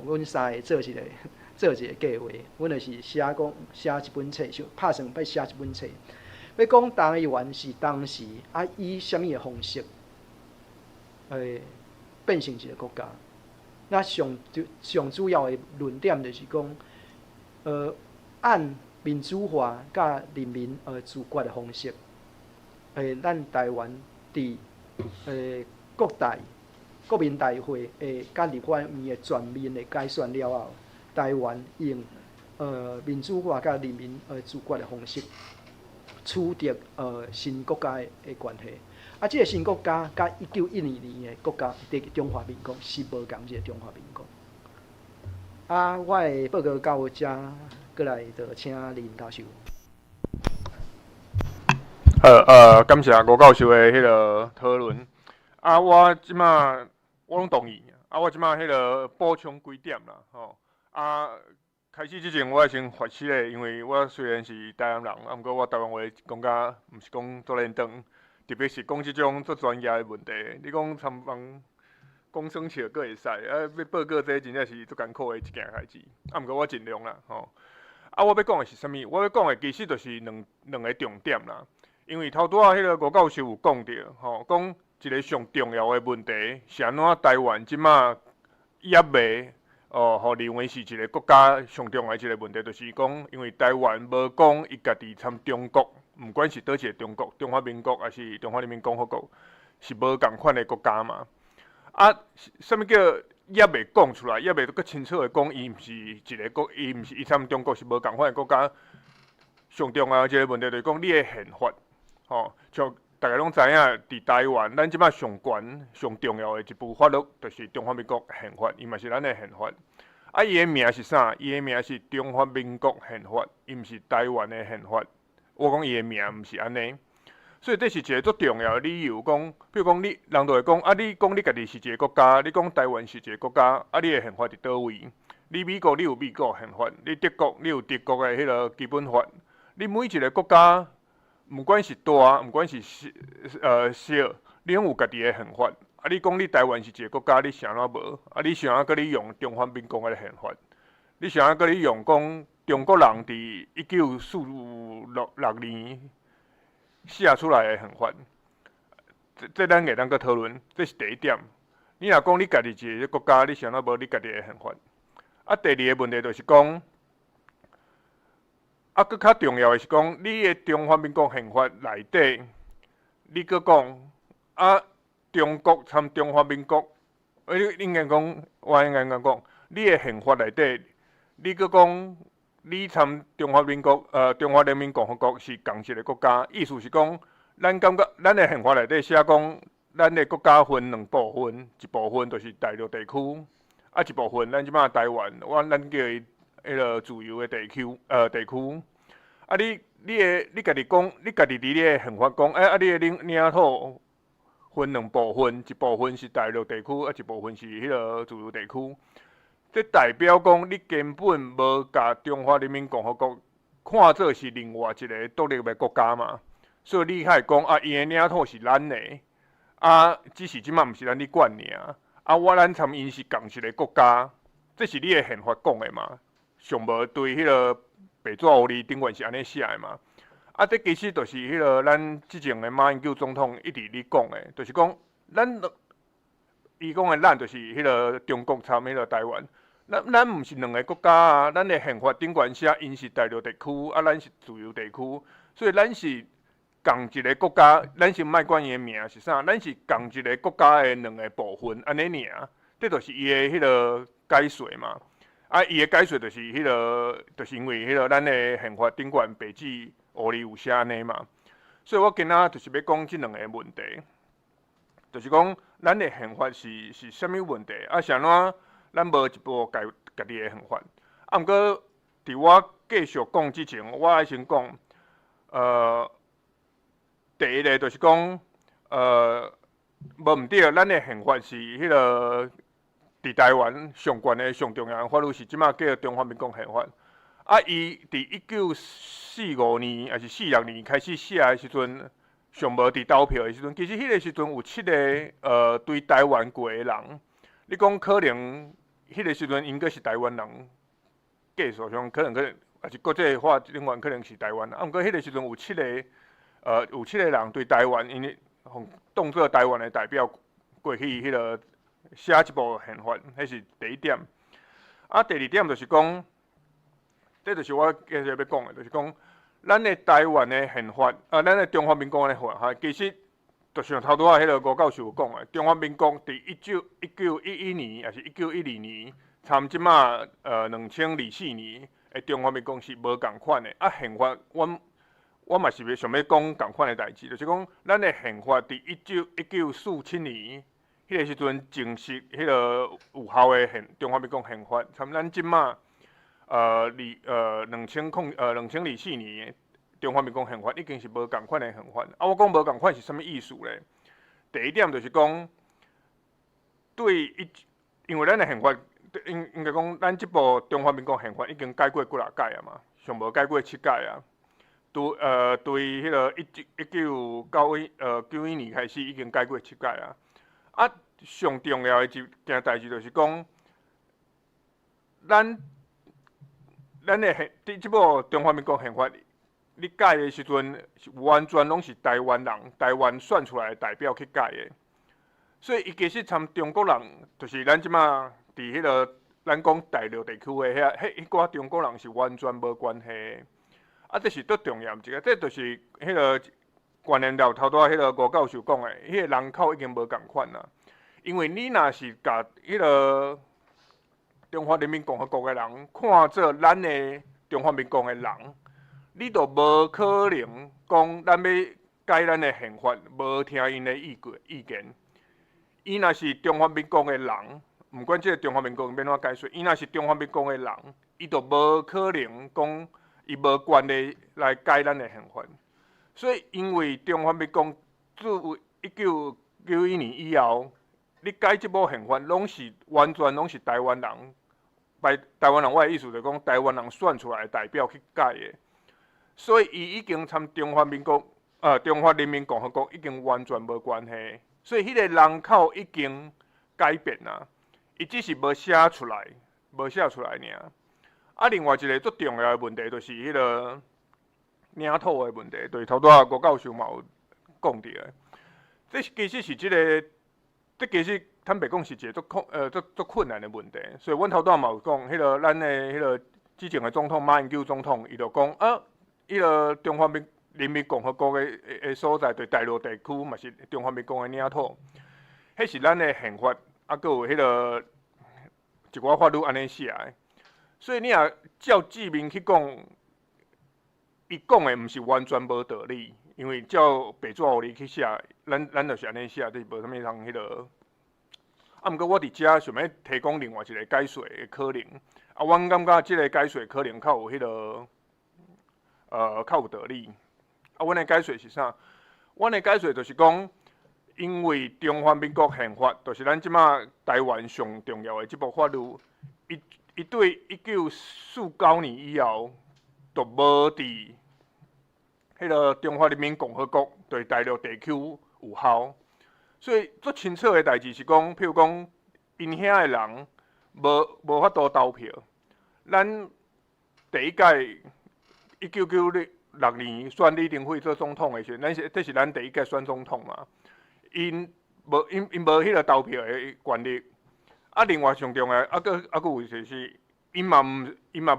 阮三个做一个计划，阮就是写一本册，拍算要写一本册。要讲台湾是当时以什么的方式，变成一个国家？那上主要的论点就是讲，按民主化甲人民自决的方式，咱台湾伫国民大会甲立法院的全面的改选了后，台湾用民主化甲人民自决的方式。取得新国家的关系，啊，这个新国家甲1912年的国家中华民国是无共一个中华民国。啊，我的报告到这，过来就请林教授。感谢吴教授的迄个讨论。啊，我即马我拢同意。啊，我即马迄个补充几点啦，吼。啊。开始之前，我先发起咧，因为我虽然是台湾人，啊，毋过我台湾话讲甲毋是讲做认真，特别是讲即种做专业的问题，你讲参访讲生笑阁会使，啊，要报告这真正是足艰苦的一件代志。啊，毋过我尽量啦，吼。啊，我要讲的是啥物？我要讲的其实就是两个重点啦。因为头拄仔迄个吴教授有讲到，吼，讲一个上重要的问题是安怎台湾即马也未。互认为是一个国家上重要的一个问题，就是讲，因为台湾无讲伊家己参中国，毋管是倒一个中国、中华民国还是中华人民共和国，是无共款的国家嘛。啊，啥物叫也未讲出来，也未阁清楚的讲，伊毋是一个国，伊参中国是无共款的国家。上重要的一个问题就是讲，你的宪法，像大家拢知影，伫台湾，咱即摆上悬、上重要的一部法律，就是中华民国宪法，伊嘛是咱的宪法。啊，伊的名是啥？伊的名是中华民国宪法，伊毋是台湾的宪法。我讲伊的名毋是安尼，所以这是一个足重要的理由。讲，比如讲你人就会讲，啊，你讲你家己是一个国家，你讲台湾是一个国家，啊，你的宪法伫倒位？你美国你有美国宪法，你德国你有德国的迄个基本法，你每一个国家。毋管是大，毋管是小，你拢有家己的宪法。啊，你讲你台湾是一个国家，你想怎无？啊，你想搁你用中华民国的宪法？你想搁你用讲中国人伫1946年写出来的宪法？这咱会当搁讨论，这是第一点。你若讲你家己一个国家，你想怎无？你家己的宪法？啊，第二个问题就是讲。啊，搁较重要的是讲，你的中华民国宪法内底，你搁讲啊，中国参中华民国，应该讲，我应该讲，你的宪法内底，你搁讲你参中华民国，中华人民共和国是共一个国家，意思是讲，咱感觉咱的宪法内底写讲，咱的国家分两部分，一部分就是大陆地区，啊一部分咱即马台湾，咱叫伊。迄个自由的地区，啊，你家己讲，你家己伫你的宪法讲，啊，你的领土分两部分，一部分是大陆地区，啊，一部分是迄个自由地区。这代表讲，你根本无甲中华人民共和国看作是另外一个独立的国家嘛。所以你才会讲，啊，伊的领土是咱的，啊，只是即马毋是咱咧管尔，啊，咱参因是共一个国家，这是你的宪法讲的嘛。上无对迄个白纸黑字顶悬是安尼写的嘛。啊，这其实就是迄个咱之前的马英九总统一直咧讲的，就是讲伊讲的咱就是迄个中国参迄个台湾，咱毋是两个国家啊，咱的宪法顶悬写因是大陆地区，啊咱是自由地区，所以咱是共一个国家，咱先莫管伊的名是啥，咱是共一个国家的两个部分安尼尔，这就是伊的迄个解说嘛。啊，伊的解说就是迄个，就是因为迄个咱的宪法顶悬白纸黑字有写安尼嘛，所以我今仔就是要讲即两个问题，就是讲咱的宪法是啥物问题，啊，是安怎咱无一部家己的宪法。啊，毋过伫我继续讲之前，我爱先讲，第一个就是讲，无毋对，咱的宪法是迄个伫台湾上悬的上重要的法律是即马叫做中华民国宪法。啊，伊伫1945年还是46年开始写的时阵，尚无伫投票的时阵，其实迄个时阵有7个对台湾过的人，你讲可能迄个时阵应该是台湾人，计数上可能还是国际法顶悬可能是台湾。啊，毋过迄个时阵有7个人对台湾，因为当作台湾的代表过去迄个写一部宪法，迄是第一点。啊，第二点就是讲，这就是我继续要讲的，就是讲咱的台湾的宪法，咱的中华民国的宪法，其实就像头拄仔迄个吴教授有讲的，中华民国伫1911年还是1912年，参即马2024年的中华民国是无共款的。啊，宪法我嘛是想要讲共款的代志，就是讲咱的宪法伫1947年迄个时阵正式迄个有效的中华民国宪法，参咱即马2024年的中华民国宪法已经是无共款的宪法。啊，我讲无共款是啥物意思咧？第一点就是讲，因为咱的宪法应该讲，咱即部中华民国宪法已经改过几啊届啊嘛，上无改过7届啊。对迄个1991年开始已经改过7届啊。啊，上重要的一件代志就是讲，咱的即部中华民国宪法，你改的时阵是完全拢是台湾人、台湾选出来的代表去改的，所以伊其实参中国人，就是咱即马伫迄个咱讲大陆地区的迄寡中国人是完全无关系的。啊，这是最重要一个，这就是迄个关联到头拄仔迄个吴教授讲的，迄个人口已经无共款啦。因为你若是甲迄个中华人民共和国的人看做咱的中华民国的人，你就无可能讲咱要改咱的宪法，无听因的意见。伊若是中华民国的人，毋管即个中华民国要怎解说，伊若是中华民国的人，伊就无可能讲。伊无权利来改咱的宪法，所以因为中华民国自1991年以后，你改即部宪法，完全拢是台湾人，台湾人我的意思就是讲，台湾人选出来的代表去改的，所以伊已经参中华人民共和国已经完全无关系，所以迄个人口已经改变啦，伊只是无写出来尔。啊，另外一个最重要的问题就是迄个领土的问题，就是头拄仔吴教授嘛有讲到的。这其实是这其实坦白讲是一个足困难的问题。所以阮头拄仔嘛有讲，迄个咱的迄个之前的总统马英九总统，伊就讲迄个中华人民共和国的所在，对大陆地区嘛是中华民国的领土，迄是咱的宪法，啊，佮有迄个一寡法律安尼写的。所以你若照字面去讲，伊讲的毋是完全无道理，因为照白纸黑字去写，咱就是安尼写，就是无啥物通迄个。啊，毋过我伫遮想要提供另外一个解说的可能，啊，阮感觉即个解说可能较有迄个较有道理。啊，阮的解说是啥？阮的解说就是讲，因为中华民国宪法就是咱即马台湾上重要的即部法律，伊对1949年以后，就无伫迄个中华人民共和国对大陆地区有效，所以最清楚的代志是讲，譬如讲，因遐的人无法度投票，咱第一届1996年选李登辉做总统的时阵，这是咱第一届选总统嘛，因无迄个投票的权利。啊，另外上重要，有就是，因嘛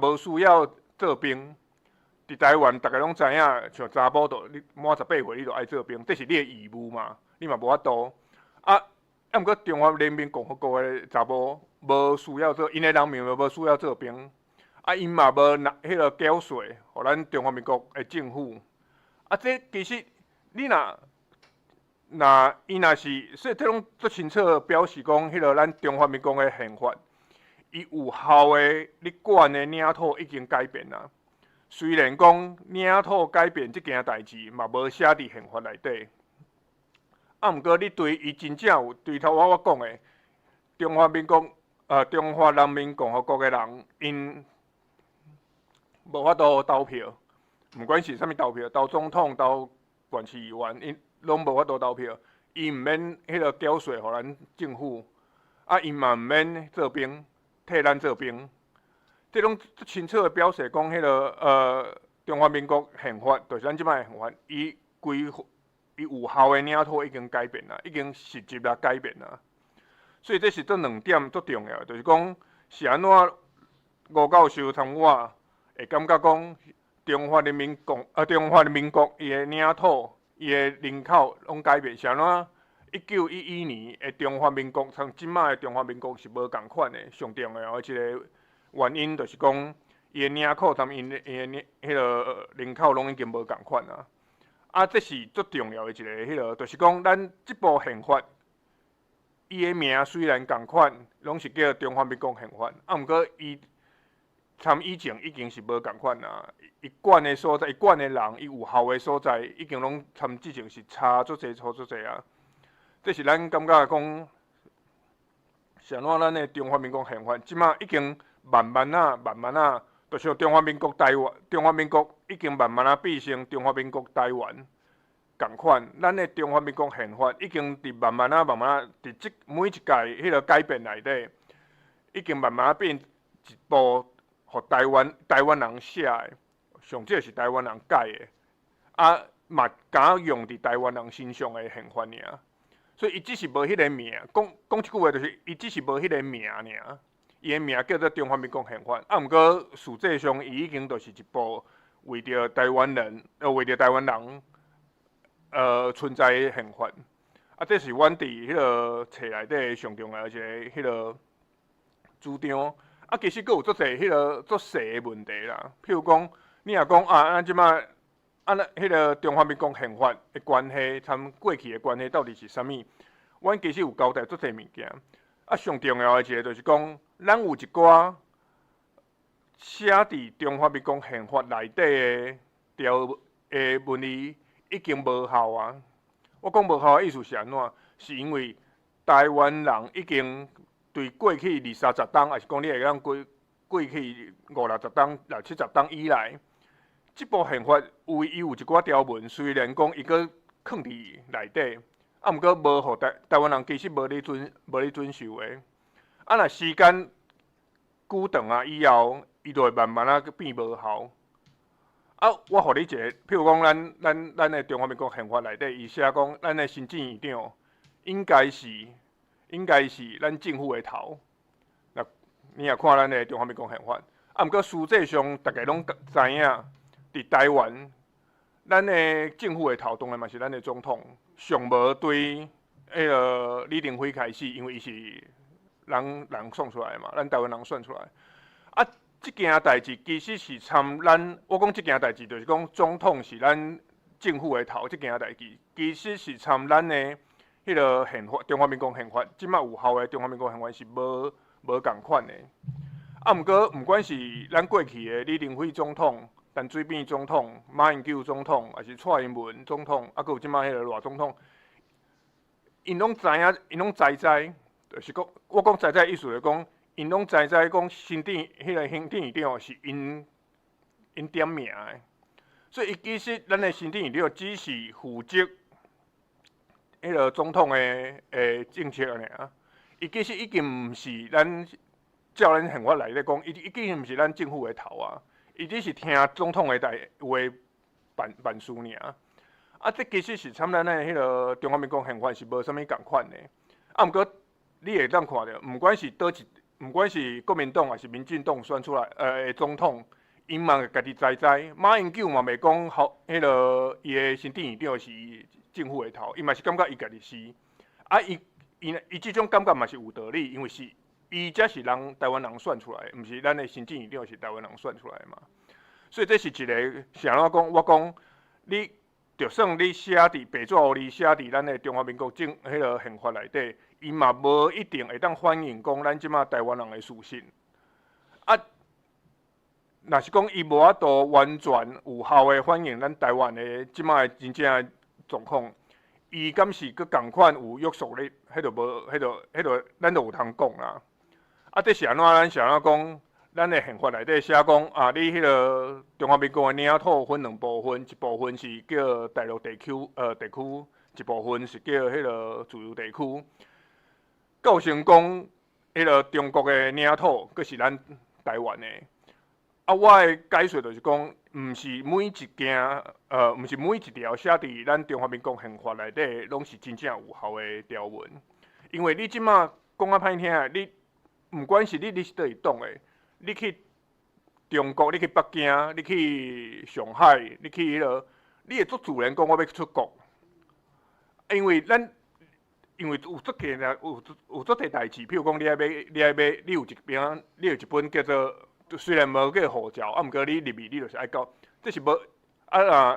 无需要做兵。伫台湾，大家拢知影，像查甫都满18岁，你就爱做兵，这是你的义务嘛，你嘛无法度。毋过中华人民共和国的查某无需要做，因的人民无需要做兵。因嘛无迄个缴税，互咱中华民国的政府。这其实你伊若是，所以这拢足清楚表示讲，迄个咱中华民国的宪法，伊有效的你管的领土已经改变啦。虽然讲领土改变这件代志嘛无写伫宪法内底，毋过你对伊真正有对头我讲的，中华人民共和国的人，因无法度投票，毋管是啥物投票，投总统、投县市议员，因拢无法度投票，伊毋免迄个缴税互咱政府，因嘛毋免做兵，替咱做兵。这拢清楚的表示讲，迄个中华民国宪法，就是咱即摆的宪法，伊有效的领土已经改变啦，已经实质啦改变啦。所以这是这两点足重要，就是讲是安怎吴教授参我会感觉讲中华人民国伊的领土、伊的人口拢改变，是安怎？1911年的中华民国，像即摆的中华民国是无共款的，上重要的一个原因就是讲伊的领口，因的迄个人口拢已经无共款啊。这是足重要的一个迄个，就是讲咱即部宪法，伊的名虽然共款，拢是叫中华民国宪法，毋过伊参以前已经是无共款啦。伊管的所在，伊管的人，伊有效的所在，已经拢参之前是差足济啊。这是咱感觉讲，是安怎咱的中华民国宪法，即马已经慢慢啊，就像中华民国已经慢慢变成中华民国台湾共款。咱的中华民国宪法已经伫慢慢啊，伫每一届迄个改变内底，已经慢慢变一部互台湾人写的，上少是台湾人改的，嘛敢用伫台湾人身上的宪法尔。所以伊只是无迄个名，讲一句话就是伊只是无迄个名尔。伊的名叫做中华民国宪法，毋过实际上伊已经就是一部为着台湾人存在的宪法。这是阮伫迄个册内底上重要一个迄个主张。其实佫有足侪迄个足细的问题啦。譬如讲，你若讲咱即摆迄个中华民国宪法的关系，参过去的关系到底是啥物？阮其实有交代足侪物件。上重要的一个就是讲，咱有一寡写伫中华民国宪法内底的文字已经无效啊。我讲无效的意思是安怎？是因为台湾人已经对过去20-30档，还是讲你会讲过去50-60档、60-70档以来，这部宪法伊有一寡条文，虽然讲伊佫藏伫内底。毋过无互台湾人其实无咧遵守的。若时间久长以后，伊就会慢慢变无效。我互你一个，譬如讲咱的中华民国宪法内底，伊写讲咱的行政院长应该是咱政府的头。你也看咱的中华民国宪法，毋过实际上大家拢知影，伫台湾。咱的政府的头当然嘛是咱的总统，上无对迄个李登辉开始，因为伊是人选出来嘛，咱台湾人选出来。这件代志其实是我讲这件代志就是讲总统是咱政府的头，这件代志其实是咱的迄个宪法，中华民国宪法，即摆有效的中华民国宪法是无共款的。毋过毋管是咱过去的李登辉总统。陈水扁总统、马英九总统，还是蔡英文总统，还有即摆迄个赖总统，因拢知影，因拢知，就是讲，我讲知意思就是讲，因拢知讲迄个行政院长是因点名的，所以其实咱的行政院长只是负责迄个总统的政策尔，伊其实已经毋是照咱宪法内底讲，伊已经毋是咱政府的头啊。伊只是听总统的话办事尔。啊，这其实是参咱的迄个中华民国宪法是无啥物共款的。啊，毋过你会当看到，毋管是毋管是国民党还是民进党选出来的总统，因嘛会家己知，马英九嘛袂讲好，迄个伊的行政院长是政府的头，伊嘛是感觉伊家己是。啊，伊即种感觉嘛是有道理，因为是伊才是台湾人选出来的，毋是咱的行政院长是台湾人选出来的嘛。所以这是一个是安怎讲？我讲你。就算你写伫白纸黑字写伫咱的中华民国迄个宪法内底，伊嘛无一定会当反映讲咱即马台湾人的属性。啊，若是讲伊无法度完全有效的反映咱台湾的即马的真正的状况，伊敢是佮共款有约束力，迄就无，迄就咱就有通讲啦。啊，这是安怎？咱是安怎讲？咱的宪法内底写讲啊，你迄个中华民国的领土分两部分，一部分是叫大陆地区，一部分是叫迄个自由地区。构成讲迄个中国的领土，佫是咱台湾的。啊，我的解说就是讲，毋是每一件，毋是每一条写伫咱中华民国宪法内底，拢是真正有效的条文。因为你即马讲啊歹听，你毋管是你是倒一党的。你去中国，你去北京，你去上海，你去迄个，你会足自然讲我要出国，因为有足个有足个代志，譬如讲你有一本叫做虽然无叫护照，啊，毋过你入去你就是爱到，这是无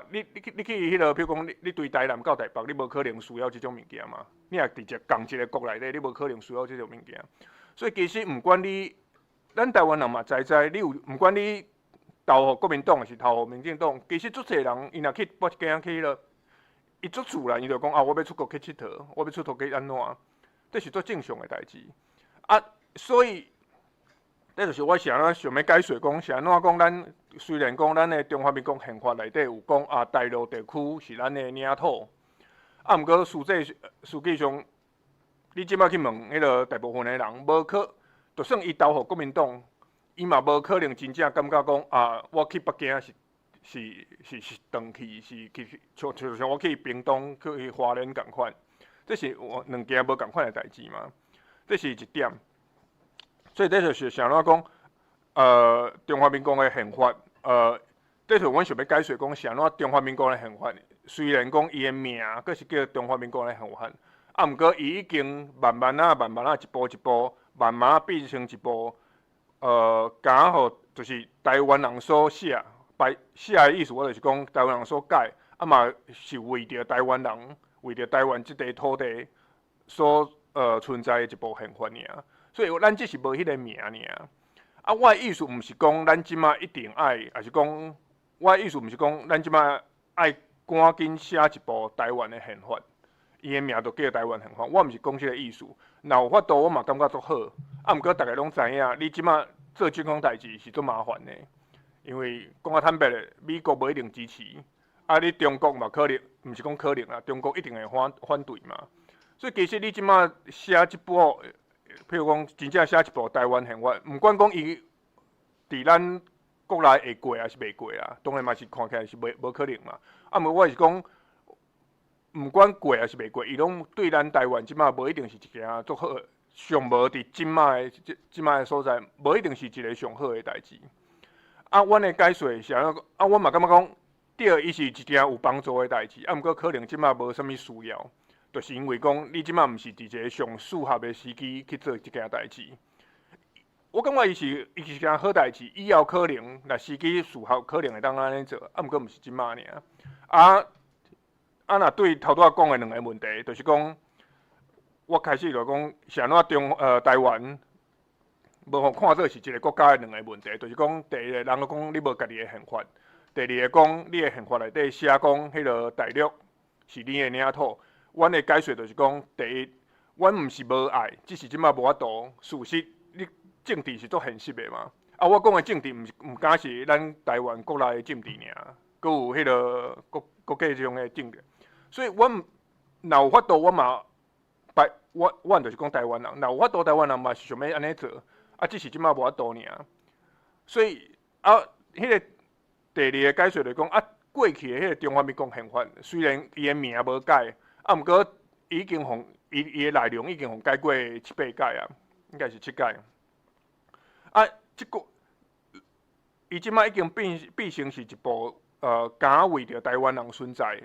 你去迄个，譬如讲你对台南到台北，你无可能需要即种物件嘛。你若直接共一个国内底，你无可能需要即种物件。所以其实毋管你。咱台湾人嘛，知，你有毋管你投互国民党还是投互民进党，其实足侪人，伊若去北京去了，伊足自然伊就讲啊，我要出国去佚佗，我要出国去安怎？这是足正常的代志。啊，所以，这就是我是安怎想要解说讲，是安怎讲？咱虽然讲咱的中华民国宪法内底有讲啊，大陆地区是咱的领土，啊，毋过实际上，你即摆去问迄个大部分的人，无可。就算伊投互国民党，伊嘛无可能真正感觉讲啊，我去北京是转去，是去像我去屏东、去花莲共款，这是两件无共款的代志嘛。这是一点。所以这就是想怎讲，中华民国的宪法，这是阮想要解说讲，是安怎中华民国的宪法，虽然讲伊的名，佫是叫中华民国的宪法，啊，毋过伊已经慢慢一步一步。慢慢变成一部，刚好就是台湾人所写的意思，我就是讲台湾人所改，啊嘛是为着台湾人，为着台湾即块土地所存在的一部宪法尔。所以咱只是无迄个名尔。啊，我的意思毋是讲咱即马一定爱，也是讲我的意思毋是讲咱即马爱赶紧写一部台湾的宪法。伊的名就叫台湾宪法，我毋是讲即个意思。若有法度，我嘛感觉足好。啊，毋过大家拢知影，你即马做即款代志是足麻烦的，因为讲啊坦白咧，美国无一定支持，啊，你中国嘛可能，毋是讲可能啦，中国一定会反对嘛。所以其实你即马写一部，譬如讲真正写一部台湾宪法，毋管讲伊伫咱国内会过还是袂过啦，当然嘛是看起来是无可能嘛。啊，毋过我是讲。毋管过还是袂过，伊拢对咱台湾即马无一定是一件足好，上无伫即马的所在，无一定是一个上好的代志。啊，阮的解说是安怎？啊，我嘛感觉讲，对，伊是一件有帮助的代志。啊，毋过可能即马无啥物需要，就是因为讲你即马毋是伫一个上适合的时机去做即件代志。我感觉伊是一件好代志，以后可能若时机适合，可能会当安尼做。啊，毋过毋是即马尔。若对头拄仔讲的两个问题，就是讲，我开始就讲是安怎台湾无互看做是一个国家的两个问题，就是讲第一个人讲你无家己的宪法，第二个讲你的宪法内底写讲迄个大陆是你的领土。阮的解说就是讲，第一，阮毋是无爱，只是即摆无法度。事实，你政治是足现实的嘛。啊，我讲的政治毋敢是咱台湾国内的政治尔，佮有迄个国际上的政治。所以，阮若有法度，阮就是讲台湾人，若有法度，台湾人嘛是想要安尼做，啊，只是即摆无法度尔。所以啊，迄个第二个解说就是讲啊，过去的迄个中华民国宪法虽然伊的名无改，啊，毋过已经互伊的内容已经互改过7、8届啊，应该是7届。啊，即个伊即摆已经变成是一部敢为着台湾人存在、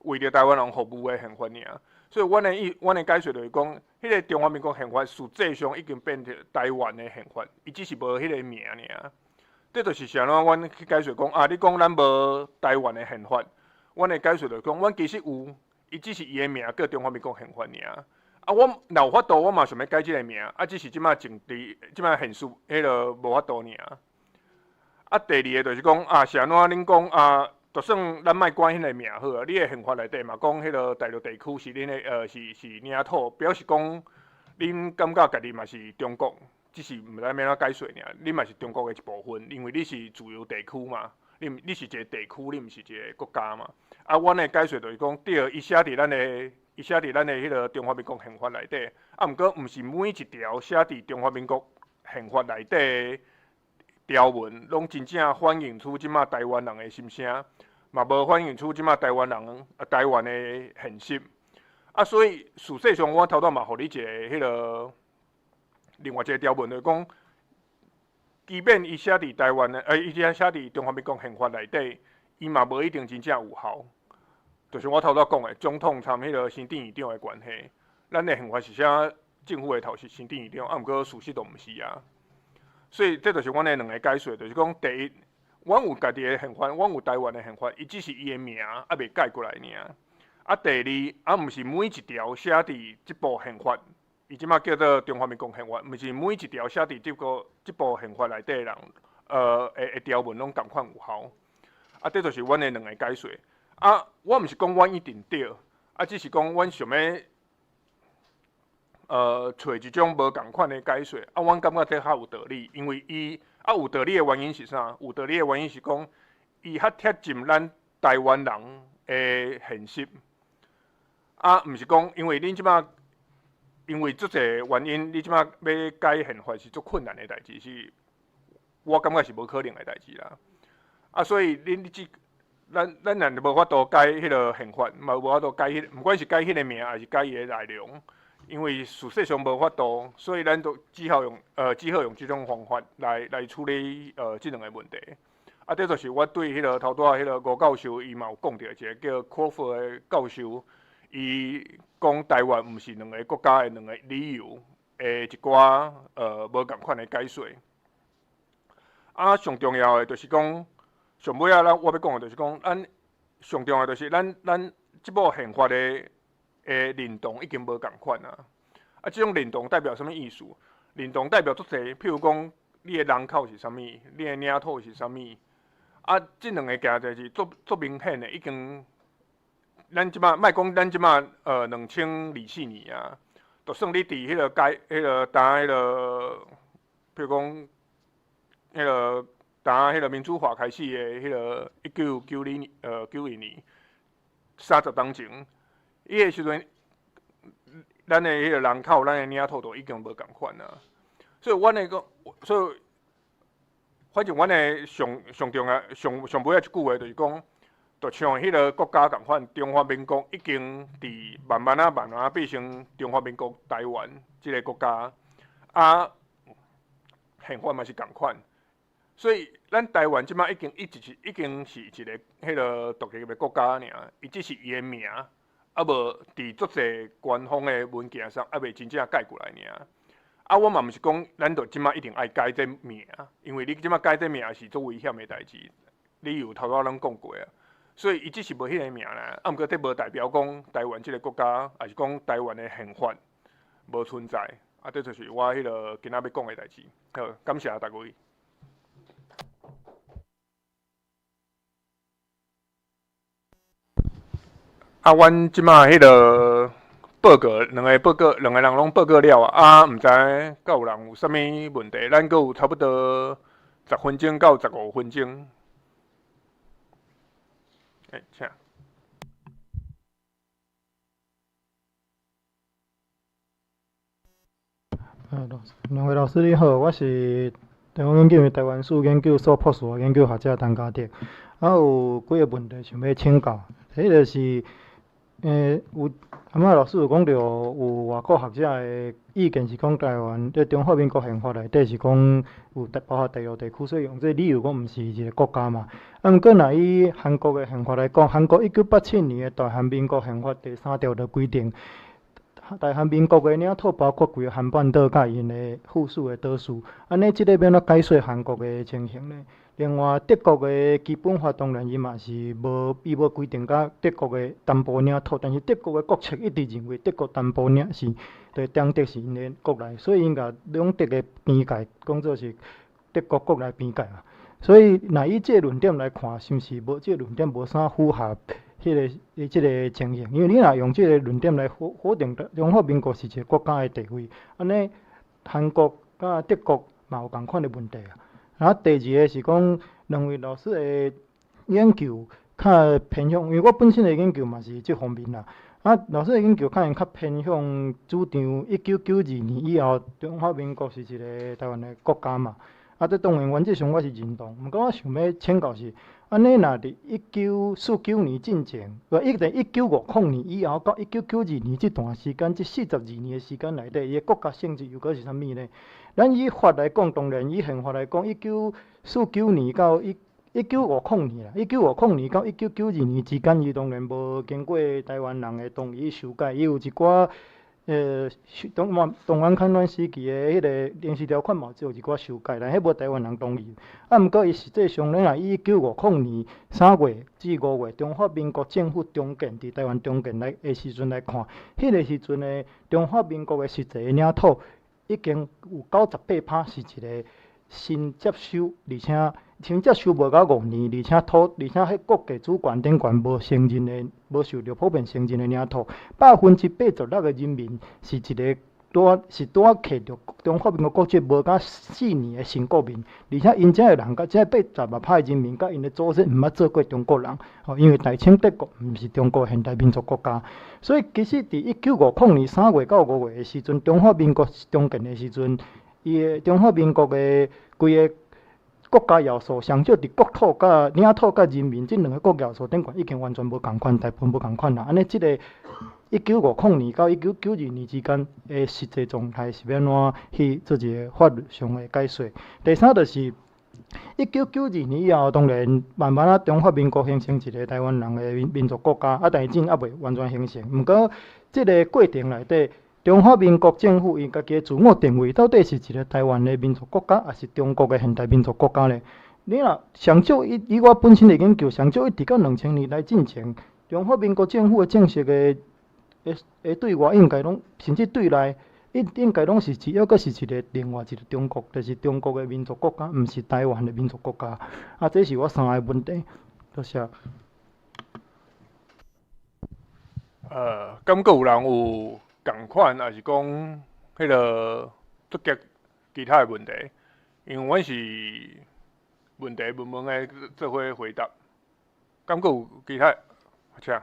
为着台湾人服务的宪法尔。所以阮的解说就是讲，迄个中华民国宪法实际上已经变成台湾的宪法，伊只是无迄个名尔。这就是啥呢？阮去解说讲啊，你讲咱无台湾的宪法，阮的解说就是讲，阮其实有，伊只是伊的名叫中华民国宪法尔。啊，我若有法度，我嘛想要改即个名，啊，只是即摆政治、即摆现实，迄个无法度尔。啊，第二个就是讲啊，是安怎恁讲啊？就算咱莫管迄个名好啊，你的宪法内底嘛讲迄个大陆地区是恁的是领土，表示讲恁感觉家己嘛是中国。只是毋知要怎解说尔，你嘛是中国的一部分，因为你是自由地区嘛，你是一个地区，你毋是一个国家嘛。啊，阮的解说就是讲，对，伊写伫咱的迄个中华民国宪法内底，啊，毋过毋是每一条写伫中华民国宪法内底的条文，拢真正反映出即马台湾人的心声，嘛无反映出即马台湾的现实。啊，所以事实上，我头拄嘛互你一个迄个。另外一个条文就是讲，即便伊写伫台湾的，伊写伫中华民国宪法内底，伊嘛无一定真正有效。就是我头拄讲的，总统参迄个行政院长的关系，咱的宪法是写政府的头是行政院长，啊，毋过事实都毋是啊。所以这就是阮的两个解说，就是讲第一，阮有家己的宪法，阮有台湾的宪法，伊只是伊的名啊未改过来尔。啊，第二，啊，毋是每一条写伫即部宪法。伊即马叫做中华民国宪法，毋是每一条写伫即部宪法内底的人，的条文拢共款有效。啊，这就是阮的两个解说。啊，我毋是讲阮一定对，啊，只是讲阮想要找一种无共款的解说。啊，阮感觉这较有道理，因为伊有道理的原因是啥？有道理的原因是讲，伊较贴近咱台湾人的现实。啊，毋是讲因为恁即马。因为足侪原因，你即马要改宪法是足困难的代志，是我感觉是无可能的代志啦。啊，所以咱若无法度改迄个宪法，嘛无法度改毋管是改迄个名，还是改伊的内容，因为事实上无法度，所以咱都只好用即种方法来处理即两个问题。啊，这就是我对迄个头拄迄个吴教授伊嘛有讲到一个叫 Crawford 的教授。伊讲台湾毋是两个国家的两个理由，一寡无共款的解说。啊，上重要的就是讲，上尾啊，我要讲的就是讲，咱上重要就是咱即部宪法的认同已经无共款啊。啊，即种认同代表什么意思？认同代表足侪，譬如讲，你的人口是啥物，你的领土是啥物，啊，即两个件代志足明显的已经。咱即马莫讲，咱即马2024年啊，就算你伫迄个当迄个，譬如讲，迄个当迄个民主化开始的迄个1992年30当前，迄个时阵，咱的迄个人口、咱的领土都已经无共款啊。所以，反正阮的上重要、上尾一句话就是讲。就像迄个国家共款，中华民国已经伫慢慢变成中华民国台湾即个国家，啊，宪法嘛是共款，所以咱台湾即摆已经是一个迄个独立的国家尔，伊只是伊的名，啊无伫足侪官方的文件上，未真正改过来尔。啊，我嘛毋是讲咱着即摆一定爱改这名，因为你即摆改这名是足危险的代志，理由头拄咱讲过啊。所以伊只是无迄个名啦，啊，毋过这无代表讲台湾即个国家，还是讲台湾的宪法无存在，啊，这就是我迄个今仔要讲的代志。好，感谢大家。啊，阮即马迄个报告，两个人拢报告了啊，毋知敢有人有啥物问题？咱阁有差不多10分钟到15分钟。请。两位老师你好，我是台湾研究院台湾史研究所博士研究学者陈家德，有几个问题想要请教。第一个是，有阿妈老师有讲到，有外国学者的意见是讲台湾在中华民国宪法内底是讲有包括第二地区所用，这理由讲毋是一个国家嘛。毋过若以韩国的宪法来讲，韩国1987年的大韩民国宪法第3条就规定。大韩民国的领土包括规个韩半岛甲因的附属的岛屿，安尼即个要怎解说韩国的情形呢？另外，德国的基本法当然伊嘛是伊无规定甲德国的东部领土，但是德国的国策一直认为德国东部领是对中德是因的国内，所以因甲两德的边界讲做是德国国内边界啊。所以，若以这论点来看，是毋是无这论点无啥符合？即个情形，因为你若用即个论点来否定中华民国是一个国家的地位，安尼韩国甲德国嘛有共款的问题啊。然后第二个是讲，两位老师的研究较偏向，因为我本身的研究嘛是这方面啦。老师的研究较偏向主张1992年以后，中华民国是一个台湾的国家嘛。这当然原则上我是认同，毋过我想要请教是。安尼若伫1949年进前，一直1950年以后到1992年这段时间，这42年的时间内底，伊的国家性质又搁是啥物呢？咱以法来讲，当然以宪法来讲，1949年到1950年啦，1950年到1992年之间，伊当然无经过台湾人的同意修改，伊有一寡。东湾抗战时期的迄个临时条款嘛，只有一寡修改，但迄无台湾人同意。毋过伊实际上，咱若以1950年3月至5月，中华民国政府中建伫台湾中建来的时阵来看，迄个时阵的中华民国的实际领土已经有98%是一个新接收，而且新接收无到5年，而且迄国家主权顶悬无承认的。无受到普遍承认的领土，86%的人民是伫契着中华民国国籍无甲4年的新国民，而且因遮的人甲遮80%的人民甲因的祖先毋捌做过中国人，因为大清德国毋是中国现代民族国家，所以其实伫1950年3月到5月的时阵，中华民国中建的时阵，伊的中华民国的规个。国家要素上少伫国土甲领土甲人民这两个国要素顶悬已经完全无共款，大部分无共款啦。安尼，即个1950年到1992年之间的实际状态是要安怎去做一个法律上的解说？第三就是1992年以后，当然慢慢中华民国形成一个台湾人的民族国家，但是真还未完全形成。毋过，即个过程内底。中华民国政府因家己自我定位到底是一个台湾的民族国家，还是中国的现代民族国家呢？你若上少以我本身的研究，上少一直到2000年来进前，中华民国政府的正式的对外应该拢，甚至对内应该拢是只要阁是一个另外一个中国，就是中国的民族国家，毋是台湾的民族国家。这是我3个问题。多谢。敢阁有人有？共款，也是讲迄个触及其他的问题，因为阮是问题问的做伙回答。敢阁有其他？请。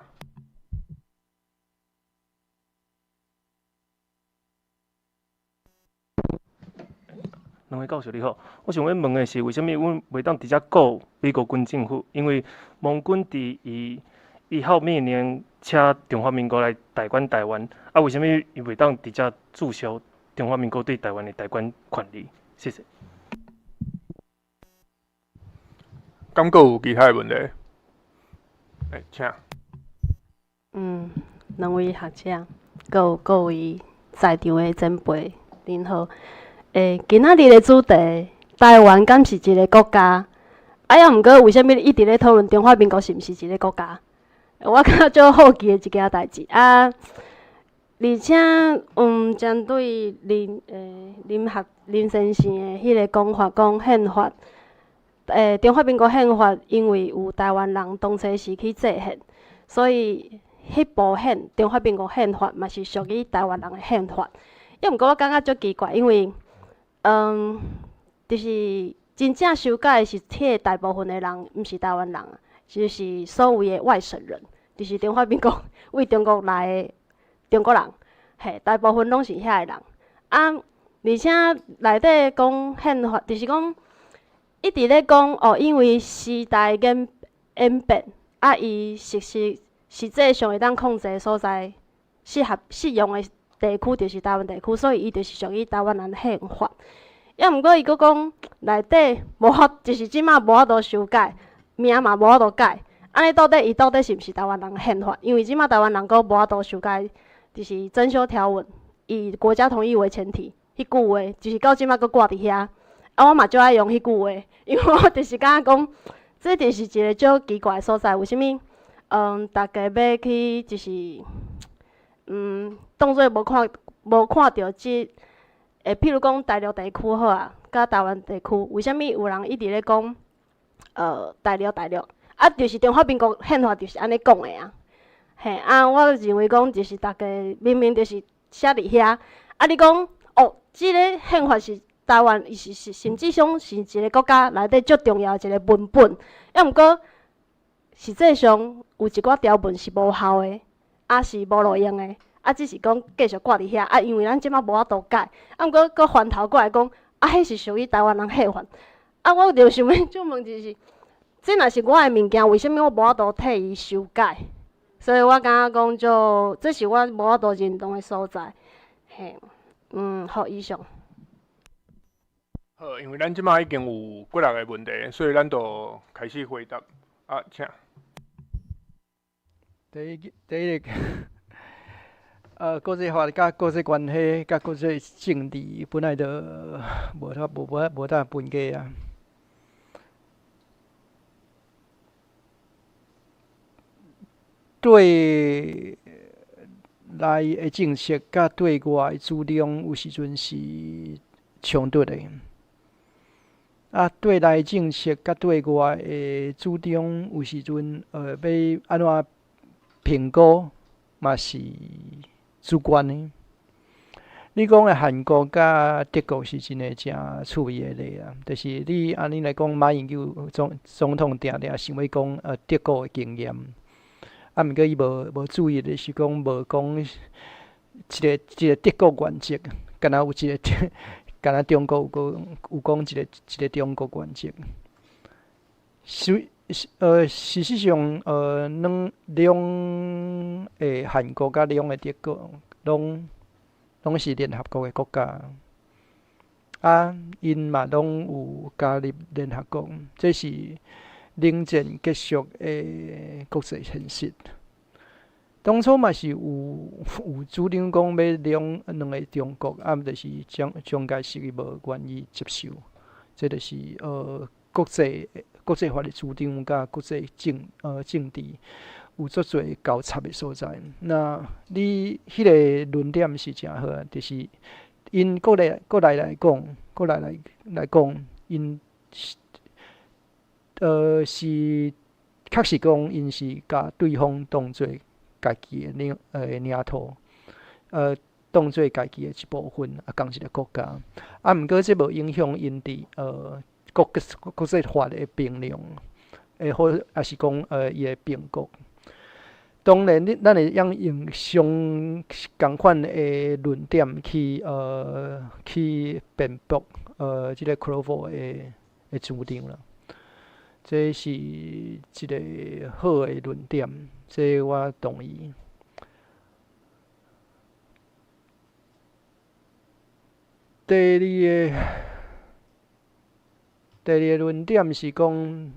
两位教授你好，我想要问的是，为什么阮袂当直接告美国军政府？因为盟军伫伊号命令请中华民国来代管台湾，为什么伊袂当直接注销中华民国对台湾的代管权利？谢谢。敢阁有其他的问题？请。两位学者，各位在场的前辈，您好。今仔日的主题，台湾敢是一个国家？毋过为什么一直咧讨论中华民国是毋是一个国家？我感觉足好奇的一件代志而且针对林先生的迄个讲法，讲宪法，中华民国宪法因为有台湾人当初是去制宪，所以迄部中华民国宪法嘛是属于台湾人的宪法。毋过我感觉足奇怪，因为就是真正修改的是迄个大部分的人，毋是台湾人啊。就是所谓的外省人，就是中华民国为中国来的中国人，大部分拢是遐个人。而且内底讲宪法，就是讲一直咧讲哦，因为时代演变，啊，伊实际上会当控制的所在，适用的地区就是台湾地区，所以伊就是属于台湾人宪法。抑毋过伊佫讲内底无法，就是即马无法度修改，名嘛无法度改。安尼到底是毋是台湾人宪法？因为即马台湾人佫无法度修改，就是增修条文，以国家统一为前提，迄句话就是到即马佫挂伫遐。啊，我嘛就爱用迄句话，因为我就是感觉讲，这就是一个足奇怪的所在。为虾米？大家要去就是，当做无看到即。譬如讲大陆地区好啊，甲台湾地区，为虾米有人一直咧讲大陆？啊，就是中华民国宪法就是安尼讲的啊。嘿，啊，我认为讲就是大家明明就是写伫遐，啊，你讲哦，即个宪法是台湾，是甚至上是一个国家内底足重要的一个文本，抑毋过实际上有一寡条文是无效的，啊是无路用的。啊，只是讲继续挂伫遐，啊，因为咱即马无法度改，啊，毋过佫翻头过来讲，啊，迄是属于台湾人宪法，啊，我就想要就问就是，这若是我的物件，为虾米我无法度替伊修改？所以我感觉讲就，这是我无法度认同的所在，嘿，好，以上。好，因为咱即马已经有几6个问题，所以咱就开始回答。啊，请。第一个。国际法甲国际关系甲国际政治本来就无啥分家啊。对内的政策甲对外的主张有时阵是冲突的。啊，对内政策甲对外的主张有时阵要安怎评估嘛是主观的。你讲的韩国甲德国是真诶真趣味诶例啊，就是你安尼来讲，马英九总统定想要讲德国诶经验，啊，毋过伊无注意的是讲无讲一个德国原则，敢若有一个敢若中国有讲一个中国原则。事实上，两个韩国甲两个德国，拢是联合国的国家，啊，因嘛拢有加入联合国，这是冷战结束的国际现实。当初嘛是有主张讲要两个中国，啊，就是蒋介石伊无愿意接受，这就是国际法的主张甲国际政治有足侪交叉的所在。那你迄个论点是真好啊，就是因国内来讲，因是确实讲因是甲对方当做家己的领土，当做家己的一部分，啊，共一个国家。啊，毋过这无影响因伫国际法的评量，或也是讲伊的评估。当然，咱会用相共款的论点去辩驳即个 Crawford 的主张啦。这是一个好的论点，这我同意。第二个论点是讲，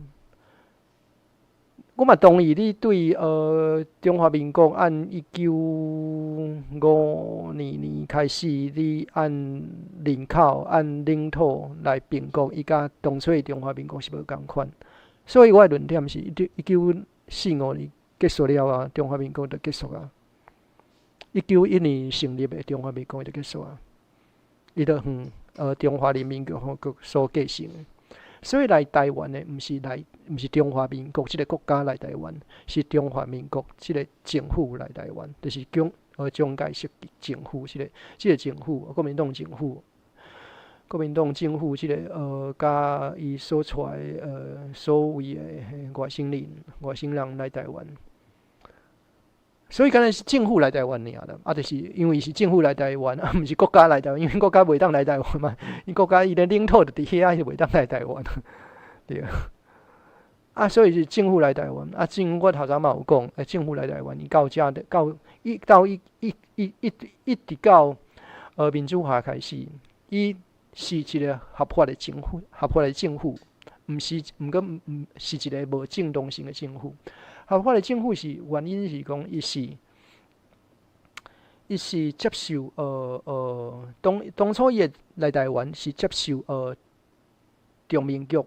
我嘛同意你对中华民国按1952年开始，你按人口、按领土来评估，伊甲当初的中华民国是无共款。所以我的论点是1945年结束了啊，中华民国就结束啊。1911年成立的中华民国就结束啊，伊就中华人民共和国所继承。所以来台湾的，毋是中华民国这个国家来台湾，是中华民国这个政府来台湾，就是蒋介石政府这个政府，国民党政府这个甲伊所出来所谓的外省人来台湾。所以敢若是政府来台湾尔啦，啊，就是因为是政府来台湾，啊，毋是国家来台湾，因为国家袂当来台湾嘛，因国家伊的领土就伫遐，就袂当来台湾，对。啊，所以是政府来台湾，啊，政府我头先嘛有讲，政府来台湾，伊到遮的，一直到民主化开始，伊是一个合法的政府，毋是一个无正当性的政府。合法的政府是原因是讲，伊是接受当初伊来台湾是接受中民局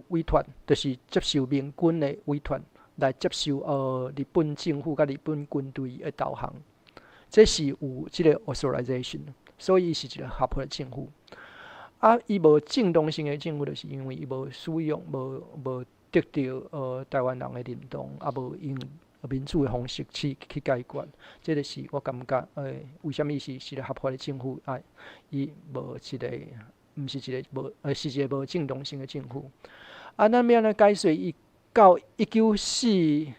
委托，就是接受民军的委托来接受日本政府甲日本军队的导航，这是有即个 authorization， 所以伊是一个合法的政府。啊，伊无正当性的政府，就是因为伊无使用无得到台湾人的认同，啊无用民主的方式去解决，这就是我感觉为什么是一个合法的政府啊？伊无一个。毋是一个是一个无正当性的政府。啊，咱要安尼解说，伊到1952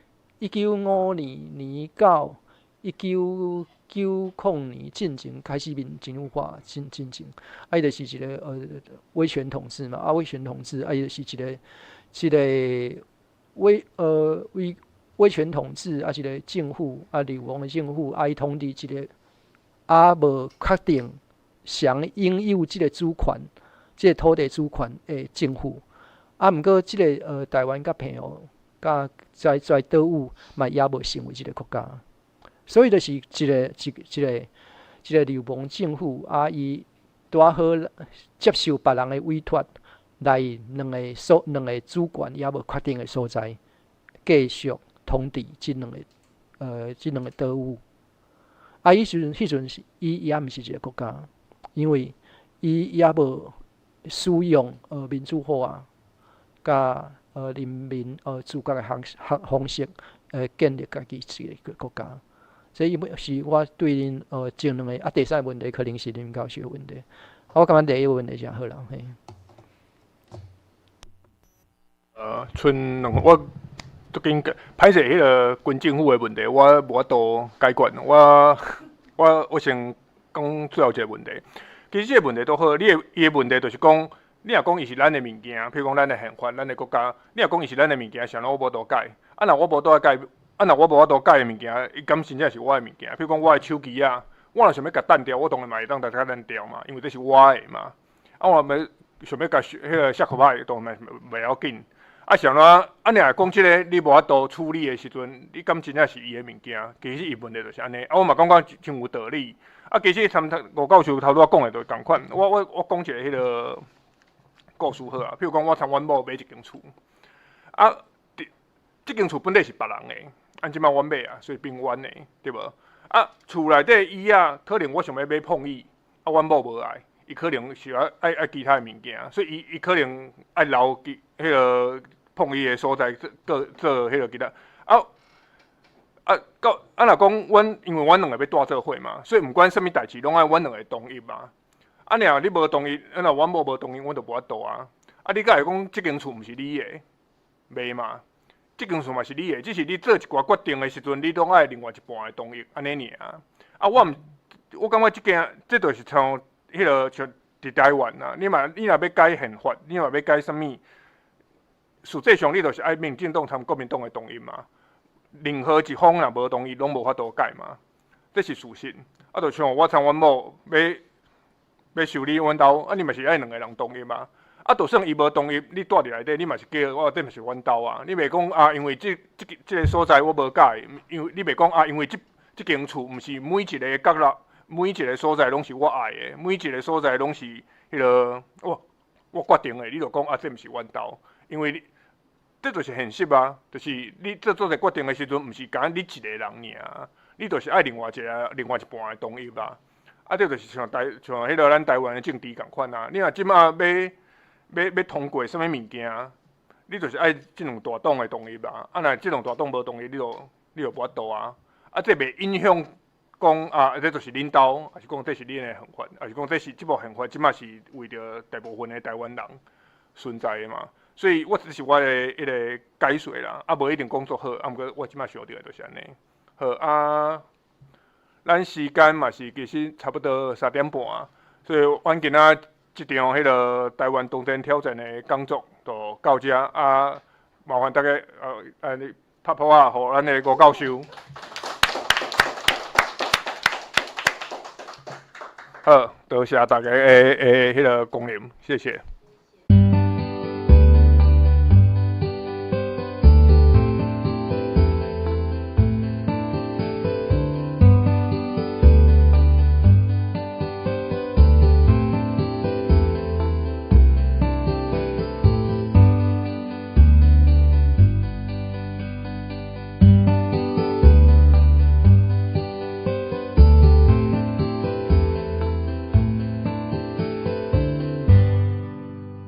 年到1990年进程开始民主化进程，啊，伊就是一个威权统治嘛，啊，威权统治，啊，伊就是一个威权统治，啊，一个政府，啊，流亡的政府，啊，伊统治一个啊无确定。享拥有即个主权，即个土地主权的政府，啊，毋过即个台湾甲澎湖甲在岛屿嘛也无成为即个国家，所以就是一个流亡政府啊，伊拄好接受别人的委托，来两个主权也无确定的所在，继续统治即两个岛屿。啊，迄阵伊也毋是一个国家。因为伊也无使用民主化甲人民自觉的方式建立家己一个国家，所以是我对恁前两个第三个问题可能是恁教授的问题，我感觉第一个问题就好啦。嘿。剩两个我最近歹势迄个军政府的问题，我无法度解决。我先讲最后一个问题。其实这个问题都好，伊的问题就是讲，你若讲伊是咱的物件，譬如讲咱的宪法、咱的国家，你若讲伊是咱的物件，啥我无度改。啊，若我无度改，若我无法度改的物件，伊敢真正是我的物件。譬如讲我的手机啊，我若想要甲弹掉，我当然嘛会当甲弹掉嘛，因为这是我的嘛。啊，我想要甲迄个摔壳牌，当然袂要紧。啊，像啊，你若讲即个你无法度处理的时阵，你敢真正是伊的物件？其实伊问题就是安尼。啊，我嘛感觉真有道理。啊，其实吴教授头拄仔讲的就是共款。我讲一个迄个故事好啊。譬如讲，我参阮某买一间厝，啊，这间厝本来是别人的，按即摆阮买啊，所以变阮的，对无？啊，厝内底椅啊，可能我想要买碰椅，啊，阮某无爱，伊可能是爱其他的物件，所以伊可能爱留迄个碰椅的所在，做迄个其他啊。若讲因为阮两个要住做伙嘛，所以毋管啥物代志，拢爱阮两个同意嘛。啊，若你无同意，若阮某无同意，阮就无法度啊。啊，你甲会讲，即间厝毋是你的，袂嘛？即间厝嘛是你的，只是你做一寡决定的时阵，你拢爱另外一半的同意，安尼尔。啊，我感觉这就是像迄个像伫台湾啊，你若要改宪法，你若要改啥物，实际上你就是爱民进党参国民党的同意嘛。任何一方若无同意，拢无法度改嘛，这是事实。啊，就像我参阮某要修理阮兜，啊，你嘛是爱两个人同意嘛。啊，就算伊无同意，你住伫内底，你嘛是叫我这嘛是阮兜啊。你袂讲啊，因为这个所在我无改，因为你袂讲啊，因为这间厝毋是每一个角落、每一个所在拢是我爱的，每一个所在拢是迄个我决定的，你就讲啊，这毋是阮兜，因为这就是现实啊，就是你做一个决定的时阵，毋是讲你一个人尔，你就是爱另外一半的同意啦。啊，这就是像迄个咱台湾的政治共款啊。你若即马要通过啥物物件，你就是爱即两大党的同意啦。啊，若即两大党无同意，你就无法度啊。啊，这袂影响讲啊，这就是恁兜，还是讲这是恁的宪法，还是讲这部宪法即马是为着大部分的台湾人存在的嘛。所以我只是我的迄个解说啦，啊无一定工作好，啊毋过我即摆想到的就是安尼。好啊，咱时间嘛是其实差不多3点半，所以阮今仔即场迄个台湾冬天挑战的工作就到遮啊，麻烦大家你拍拍啊，互咱的吴教授。好，多谢大家的迄个光临，谢谢。